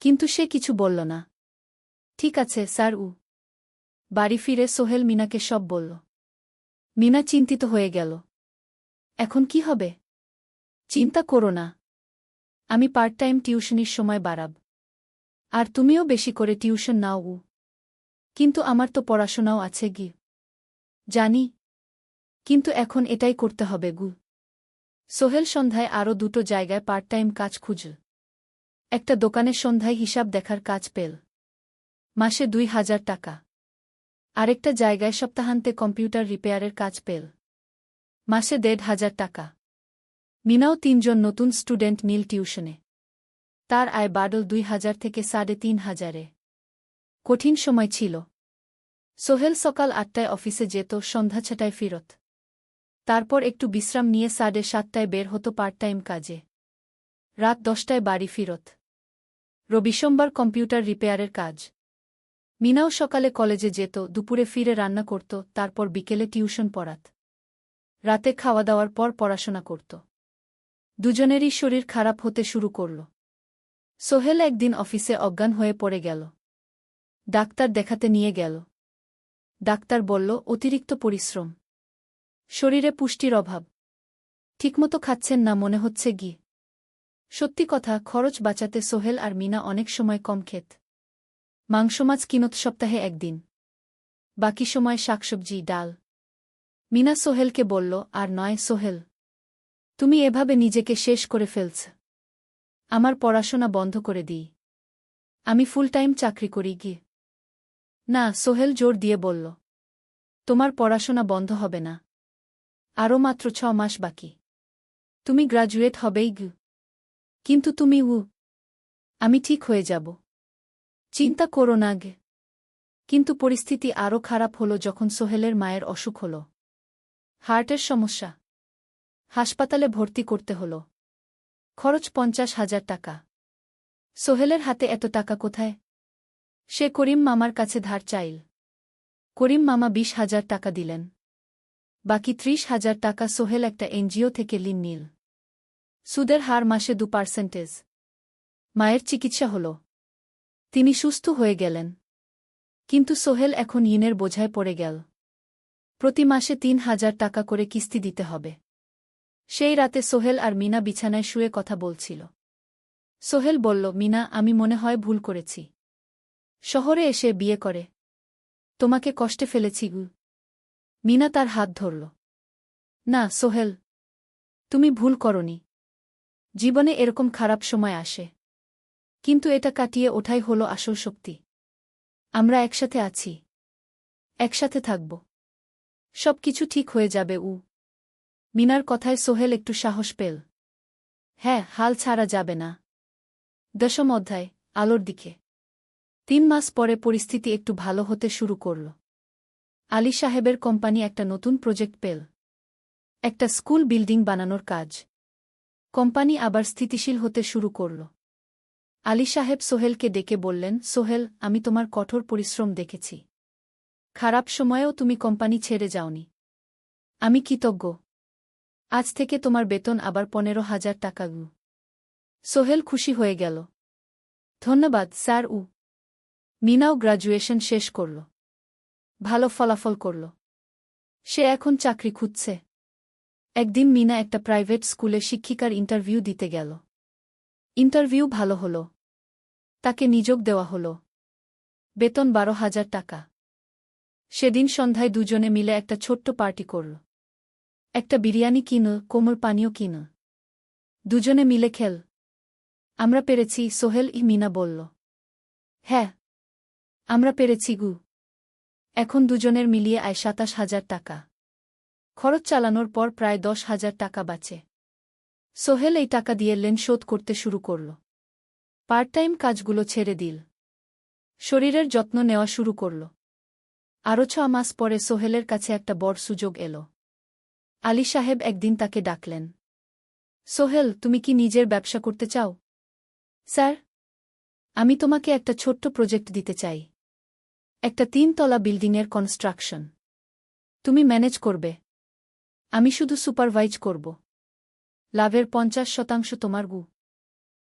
কিন্তু সে কিছু বলল না। ঠিক আছে স্যার। বাড়ি ফিরে সোহেল মিনাকে সব বলল। মিনা চিন্তিত হয়ে গেল। এখন কি হবে? চিন্তা করো না। আমি পার্ট টাইম টিউশনির সময় বাড়াব। আর তুমিও বেশি করে টিউশন নাও। কিন্তু আমার তো পড়াশোনাও আছে গি। জানি। কিন্তু এখন এটাই করতে হবে গু। সোহেল সন্ধ্যায় আরও ২টো জায়গায় পার্ট টাইম কাজ খুঁজল। একটা দোকানে সন্ধ্যায় হিসাব দেখার কাজ পেল। মাসে ২,০০০ টাকা। আরেকটা জায়গায় সপ্তাহান্তে কম্পিউটার রিপেয়ারের কাজ পেল। মাসে ১,৫০০ টাকা। মিনাও ৩ জন নতুন স্টুডেন্ট নিল টিউশনে। তার আয় বাড়ল ২,০০০ থেকে ৩,৫০০। কঠিন সময় ছিল। সোহেল সকাল ৮টায় অফিসে যেত, সন্ধ্যা ৬টায় ফিরত। তারপর একটু বিশ্রাম নিয়ে ৭:৩০টায় বের হতো পার্ট টাইম কাজে। রাত ১০টায় বাড়ি ফিরত। রবি সোমবার কম্পিউটার রিপেয়ারের কাজ। মিনাও সকালে কলেজে যেত, দুপুরে ফিরে রান্না করত, তারপর বিকেলে টিউশন পড়াত। রাতে খাওয়া দাওয়ার পর পড়াশোনা করত। দুজনেরই শরীর খারাপ হতে শুরু করল। সোহেল একদিন অফিসে অজ্ঞান হয়ে পড়ে গেল। ডাক্তার দেখাতে নিয়ে গেল। ডাক্তার বলল, অতিরিক্ত পরিশ্রম। শরীরে পুষ্টির অভাব। ঠিকমতো খাচ্ছেন না মনে হচ্ছে গি। সত্যি কথা, খরচ বাঁচাতে সোহেল আর মিনা অনেক সময় কম খেত। মাংস মাছ কিনত সপ্তাহে ১ দিন। বাকি সময় শাকসবজি, ডাল। মিনা সোহেলকে বলল, আর নয় সোহেল। তুমি এভাবে নিজেকে শেষ করে ফেলছ। আমার পড়াশোনা বন্ধ করে দিই। আমি ফুল টাইম চাকরি করি গি। না, সোহেল জোর দিয়ে বলল। তোমার পড়াশোনা বন্ধ হবে না। আরও মাত্র ৬ মাস বাকি। তুমি গ্রাজুয়েট হবেই গু। কিন্তু তুমি। আমি ঠিক হয়ে যাব। চিন্তা করো না গে। কিন্তু পরিস্থিতি আরও খারাপ হলো যখন সোহেলের মায়ের অসুখ হল। হার্টের সমস্যা। হাসপাতালে ভর্তি করতে হল। খরচ 50,000 টাকা। সোহেলের হাতে এত টাকা কোথায়? সে করিম মামার কাছে ধার চাইল। করিম মামা 20,000 টাকা দিলেন। বাকি 30,000 টাকা সোহেল একটা এনজিও থেকে ঋণ নিল। সুদের হার মাসে 2%। মায়ের চিকিৎসা হল। তিনি সুস্থ হয়ে গেলেন। কিন্তু সোহেল এখন ঋণের বোঝায় পড়ে গেল। প্রতি মাসে 3,000 টাকা করে কিস্তি দিতে হবে। সেই রাতে সোহেল আর মিনা বিছানায় শুয়ে কথা বলছিল। সোহেল বলল, মিনা, আমি মনে হয় ভুল করেছি। শহরে এসে বিয়ে করে তোমাকে কষ্টে ফেলেছি গু। মিনা তার হাত ধরল। না সোহেল, তুমি ভুল করনি। জীবনে এরকম খারাপ সময় আসে, কিন্তু এটা কাটিয়ে ওঠাই হলো আসল শক্তি। আমরা একসাথে আছি, একসাথে থাকব। সব কিছু ঠিক হয়ে যাবে। মিনার কথায় সোহেল একটু সাহস পেল। হ্যাঁ, হাল ছাড়া যাবে না। 10ম অধ্যায়, আলোর দিকে। 3 মাস পরে পরিস্থিতি একটু ভালো হতে শুরু করল। আলী সাহেবের কোম্পানি একটা নতুন প্রজেক্ট পেল। একটা স্কুল বিল্ডিং বানানোর কাজ। কোম্পানি আবার স্থিতিশীল হতে শুরু করল। আলী সাহেব সোহেলকে ডেকে বললেন, সোহেল, আমি তোমার কঠোর পরিশ্রম দেখেছি। খারাপ সময়েও তুমি কোম্পানি ছেড়ে যাওনি। আমি কৃতজ্ঞ। আজ থেকে তোমার বেতন আবার 15,000 টাকা। সোহেল খুশি হয়ে গেল। ধন্যবাদ স্যার। মিনাও গ্র্যাজুয়েশন শেষ করল। ভালো ফলাফল করল। সে এখন চাকরি খুঁজছে। একদিন মিনা একটা প্রাইভেট স্কুলে শিক্ষিকার ইন্টারভিউ দিতে গেল। ইন্টারভিউ ভালো হল। তাকে নিযোগ দেওয়া হল। বেতন 12,000 টাকা। সেদিন সন্ধ্যায় দুজনে মিলে একটা ছোট্ট পার্টি করল। একটা বিরিয়ানি কিনো, কোমল পানীয় কিনো। দুজনে মিলে খেল। আমরা পেরেছি সোহেল, মিনা বলল। হ্যাঁ, আমরা পেরেছি গু। এখন দুজনের মিলিয়ে আয় 27,000 টাকা। খরচ চালানোর পর প্রায় 10,000 টাকা বাঁচে। সোহেল এই টাকা দিয়ে লোন শোধ করতে শুরু করল। পার্ট টাইম কাজগুলো ছেড়ে দিল। শরীরের যত্ন নেওয়া শুরু করল। আরও 6 মাস পরে সোহেলের কাছে একটা বড় সুযোগ এল। আলী সাহেব একদিন তাকে ডাকলেন। সোহেল, তুমি কি নিজের ব্যবসা করতে চাও? স্যার, আমি তোমাকে একটা ছোট্ট প্রজেক্ট দিতে চাই। একটা 3 তলা বিল্ডিংয়ের কনস্ট্রাকশন। তুমি ম্যানেজ করবে, আমি শুধু সুপারভাইজ করব। লাভের 50% তোমার গু।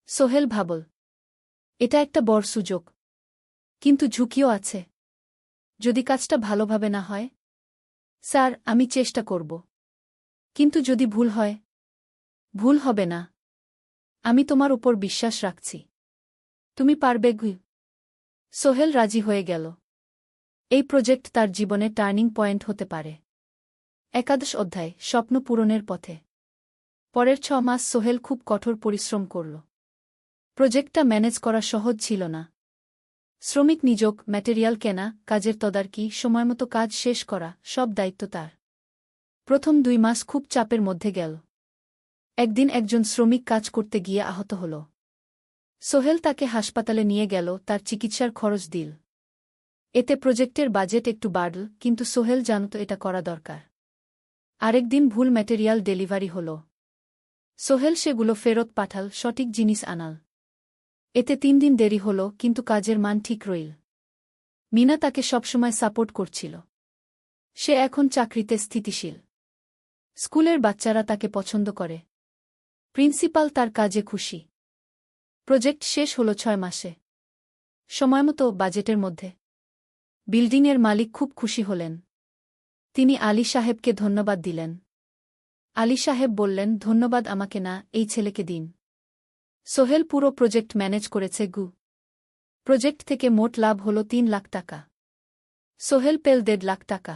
সোহেল ভাবল, এটা একটা বড় সুযোগ, কিন্তু ঝুঁকিও আছে। যদি কাজটা ভালোভাবে না হয়? স্যার, আমি চেষ্টা করব। কিন্তু যদি ভুল হয়? ভুল হবে না। আমি তোমার উপর বিশ্বাস রাখছি। তুমি পারবে গু। সোহেল রাজি হয়ে গেল। এই প্রজেক্ট তার জীবনে টার্নিং পয়েন্ট হতে পারে। 11 অধ্যায়, স্বপ্ন পূরণের পথে। পরের 6 মাস সোহেল খুব কঠোর পরিশ্রম করল। প্রজেক্টটা ম্যানেজ করা সহজ ছিল না। শ্রমিক নিযোগ, ম্যাটেরিয়াল কেনা, কাজের তদারকি, সময়মতো কাজ শেষ করা, সব দায়িত্ব তার। প্রথম 2 মাস খুব চাপের মধ্যে গেল। একদিন একজন শ্রমিক কাজ করতে গিয়ে আহত হল। সোহেল তাকে হাসপাতালে নিয়ে গেল, তার চিকিৎসার খরচ দিল। এতে প্রজেক্টের বাজেট একটু বাড়ল, কিন্তু সোহেল জানত এটা করা দরকার। আরেকদিন ভুল ম্যাটেরিয়াল ডেলিভারি হল। সোহেল সেগুলো ফেরত পাঠাল, সঠিক জিনিস আনাল। এতে 3 দিন দেরি হল, কিন্তু কাজের মান ঠিক রইল। মিনা তাকে সবসময় সাপোর্ট করছিল। সে এখন চাকরিতে স্থিতিশীল। স্কুলের বাচ্চারা তাকে পছন্দ করে। প্রিন্সিপাল তার কাজে খুশি। প্রজেক্ট শেষ হল 6 মাসে। সময়মতো, বাজেটের মধ্যে। বিল্ডিংয়ের মালিক খুব খুশি হলেন। তিনি আলী সাহেবকে ধন্যবাদ দিলেন। আলী সাহেব বললেন, ধন্যবাদ আমাকে না, এই ছেলেকে দিন। সোহেল পুরো প্রজেক্ট ম্যানেজ করেছে গু। প্রজেক্ট থেকে মোট লাভ হল 3 লাখ টাকা। সোহেল পেল 1.5 লাখ টাকা।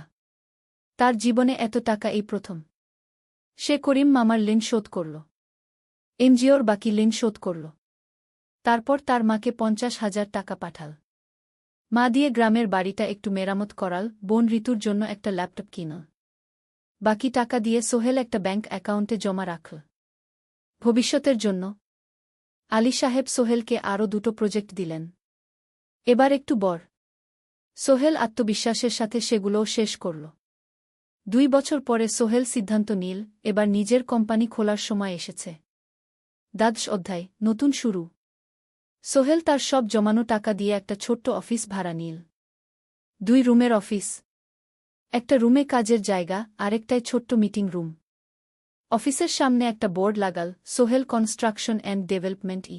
তার জীবনে এত টাকা এই প্রথম। সে করিম মামার ঋণ শোধ করল। এনজিওর বাকি ঋণ শোধ করল। তারপর তার মাকে 50,000 টাকা পাঠাল। মা দিয়ে গ্রামের বাড়িটা একটু মেরামত করাল, বোন ঋতুর জন্য একটা ল্যাপটপ কিনল। বাকি টাকা দিয়ে সোহেল একটা ব্যাংক অ্যাকাউন্টে জমা রাখল ভবিষ্যতের জন্য। আলী সাহেব সোহেলকে আরও 2টো প্রজেক্ট দিলেন। এবার একটু বড়। সোহেল আত্মবিশ্বাসের সাথে সেগুলোও শেষ করল। 2 বছর পরে সোহেল সিদ্ধান্ত নিল, এবার নিজের কোম্পানি খোলার সময় এসেছে। দ্বাদশ অধ্যায় নতুন শুরু। সোহেল তার সব জমানো টাকা দিয়ে একটা ছোট্ট অফিস ভাড়া নিল। 2 রুমের অফিস। একটা রুমে কাজের জায়গা, আরেকটায় ছোট্ট মিটিং রুম। অফিসের সামনে একটা বোর্ড লাগাল, সোহেল কনস্ট্রাকশন অ্যান্ড ডেভেলপমেন্ট ই।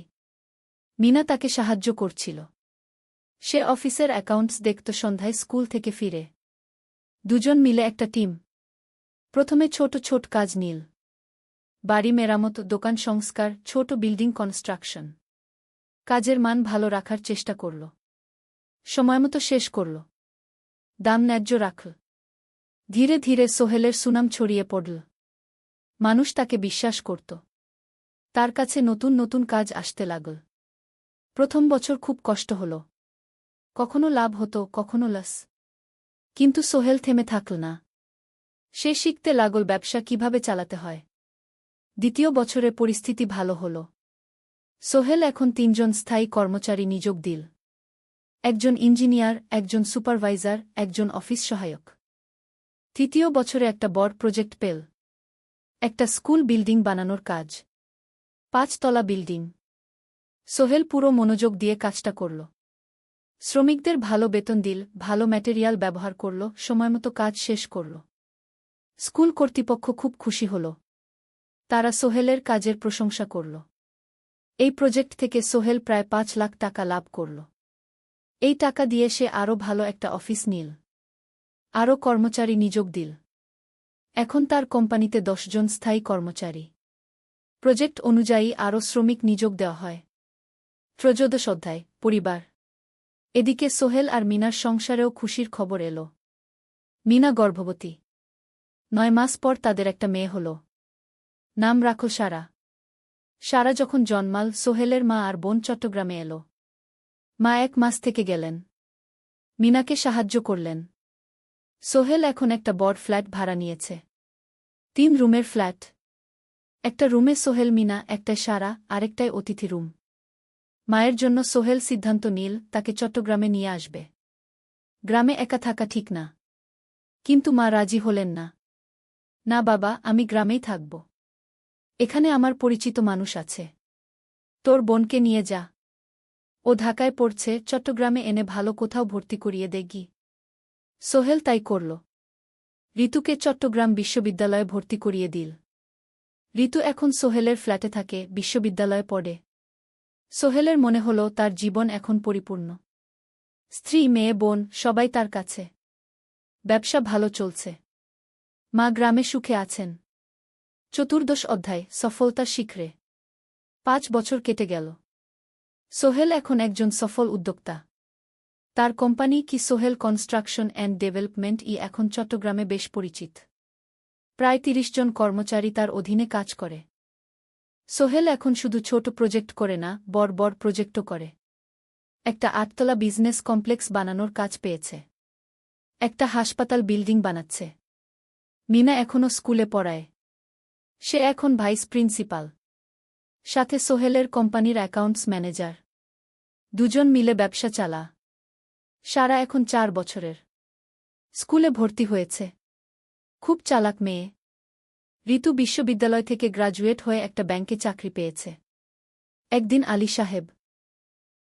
মিনা তাকে সাহায্য করছিল। সে অফিসের অ্যাকাউন্টস দেখত সন্ধ্যায় স্কুল থেকে ফিরে। দুজন মিলে একটা টিম। প্রথমে ছোট ছোট কাজ নিল। বাড়ি মেরামত, দোকান সংস্কার, ছোট বিল্ডিং কনস্ট্রাকশন। কাজের মান ভালো রাখার চেষ্টা করল। সময়মতো শেষ করল। দাম ন্যায্য রাখল। ধীরে ধীরে সোহেলের সুনাম ছড়িয়ে পড়ল। মানুষ তাকে বিশ্বাস করত। তার কাছে নতুন নতুন কাজ আসতে লাগল। প্রথম বছর খুব কষ্ট হল। কখনো লাভ হতো, কখনো লস। কিন্তু সোহেল থেমে থাকল না। সে শিখতে লাগল ব্যবসা কিভাবে চালাতে হয়। দ্বিতীয় বছরে পরিস্থিতি ভালো হল। সোহেল এখন 3 জন স্থায়ী কর্মচারী নিয়োগ দিল। একজন ইঞ্জিনিয়ার, একজন সুপারভাইজার, একজন অফিস সহায়ক। তৃতীয় বছরে একটা বড় প্রজেক্ট পেল। একটা স্কুল বিল্ডিং বানানোর কাজ। 5 তলা বিল্ডিং। সোহেল পুরো মনোযোগ দিয়ে কাজটা করল। শ্রমিকদের ভালো বেতন দিল, ভালো ম্যাটেরিয়াল ব্যবহার করল, সময়মতো কাজ শেষ করল। স্কুল কর্তৃপক্ষ খুব খুশি হল। তারা সোহেলের কাজের প্রশংসা করল। এই প্রজেক্ট থেকে সোহেল প্রায় 5 লাখ টাকা লাভ করল। এই টাকা দিয়ে সে আরও ভালো একটা অফিস নিল। আরও কর্মচারী নিয়োগ দিল। এখন তার কোম্পানিতে 10 জন স্থায়ী কর্মচারী। প্রজেক্ট অনুযায়ী আরও শ্রমিক নিয়োগ দেওয়া হয়। ত্রয়োদশ অধ্যায় পরিবার। এদিকে সোহেল আর মিনার সংসারেও খুশির খবর এল। মিনা গর্ভবতী। 9 মাস পর তাদের একটা মেয়ে হল। নাম রাখল সারা। সারা যখন জন্মাল, সোহেলের মা আর বোন চট্টগ্রামে এল। মা 1 মাস থেকে গেলেন। মিনাকে সাহায্য করলেন। সোহেল এখন একটা বড় ফ্ল্যাট ভাড়া নিয়েছে। 3 রুমের ফ্ল্যাট। একটা রুমে সোহেল, মিনা, একটায় সারা, আরেকটায় অতিথি রুম। মায়ের জন্য সোহেল সিদ্ধান্ত নিল তাকে চট্টগ্রামে নিয়ে আসবে। গ্রামে একা থাকা ঠিক না। কিন্তু মা রাজি হলেন না। না বাবা, আমি গ্রামেই থাকব। এখানে আমার পরিচিত মানুষ আছে। তোর বোনকে নিয়ে যা। ও ঢাকায় পড়ছে, চট্টগ্রামে এনে ভালো কোথাও ভর্তি করিয়ে দেগি। সোহেল তাই করল। ঋতুকে চট্টগ্রাম বিশ্ববিদ্যালয়ে ভর্তি করিয়ে দিল। ঋতু এখন সোহেলের ফ্ল্যাটে থাকে, বিশ্ববিদ্যালয়ে পড়ে। সোহেলের মনে হল তার জীবন এখন পরিপূর্ণ। স্ত্রী, মেয়ে, বোন সবাই তার কাছে। ব্যবসা ভালো চলছে। মা গ্রামে সুখে আছেন। চতুর্দশ অধ্যায় সফলতার শিখরে। 5 বছর কেটে গেল। সোহেল এখন একজন সফল উদ্যোক্তা। তার কোম্পানি কি সোহেল কনস্ট্রাকশন অ্যান্ড ডেভেলপমেন্ট ই এখন চট্টগ্রামে বেশ পরিচিত। প্রায় 30 জন কর্মচারী তার অধীনে কাজ করে। সোহেল এখন শুধু ছোট প্রজেক্ট করে না, বড় বড় প্রজেক্টও করে। একটা 8 তলা বিজনেস কমপ্লেক্স বানানোর কাজ পেয়েছে। একটা হাসপাতাল বিল্ডিং বানাচ্ছে। মিনা এখনও স্কুলে পড়ায়। সে এখন ভাইস প্রিন্সিপাল। সাথে সোহেলের কোম্পানির অ্যাকাউন্টস ম্যানেজার। 2 জন মিলে ব্যবসা চালা। সারা এখন 4 বছরের। স্কুলে ভর্তি হয়েছে। খুব চালাক মেয়ে। ঋতু বিশ্ববিদ্যালয় থেকে গ্রাজুয়েট হয়ে একটা ব্যাংকে চাকরি পেয়েছে। একদিন আলী সাহেব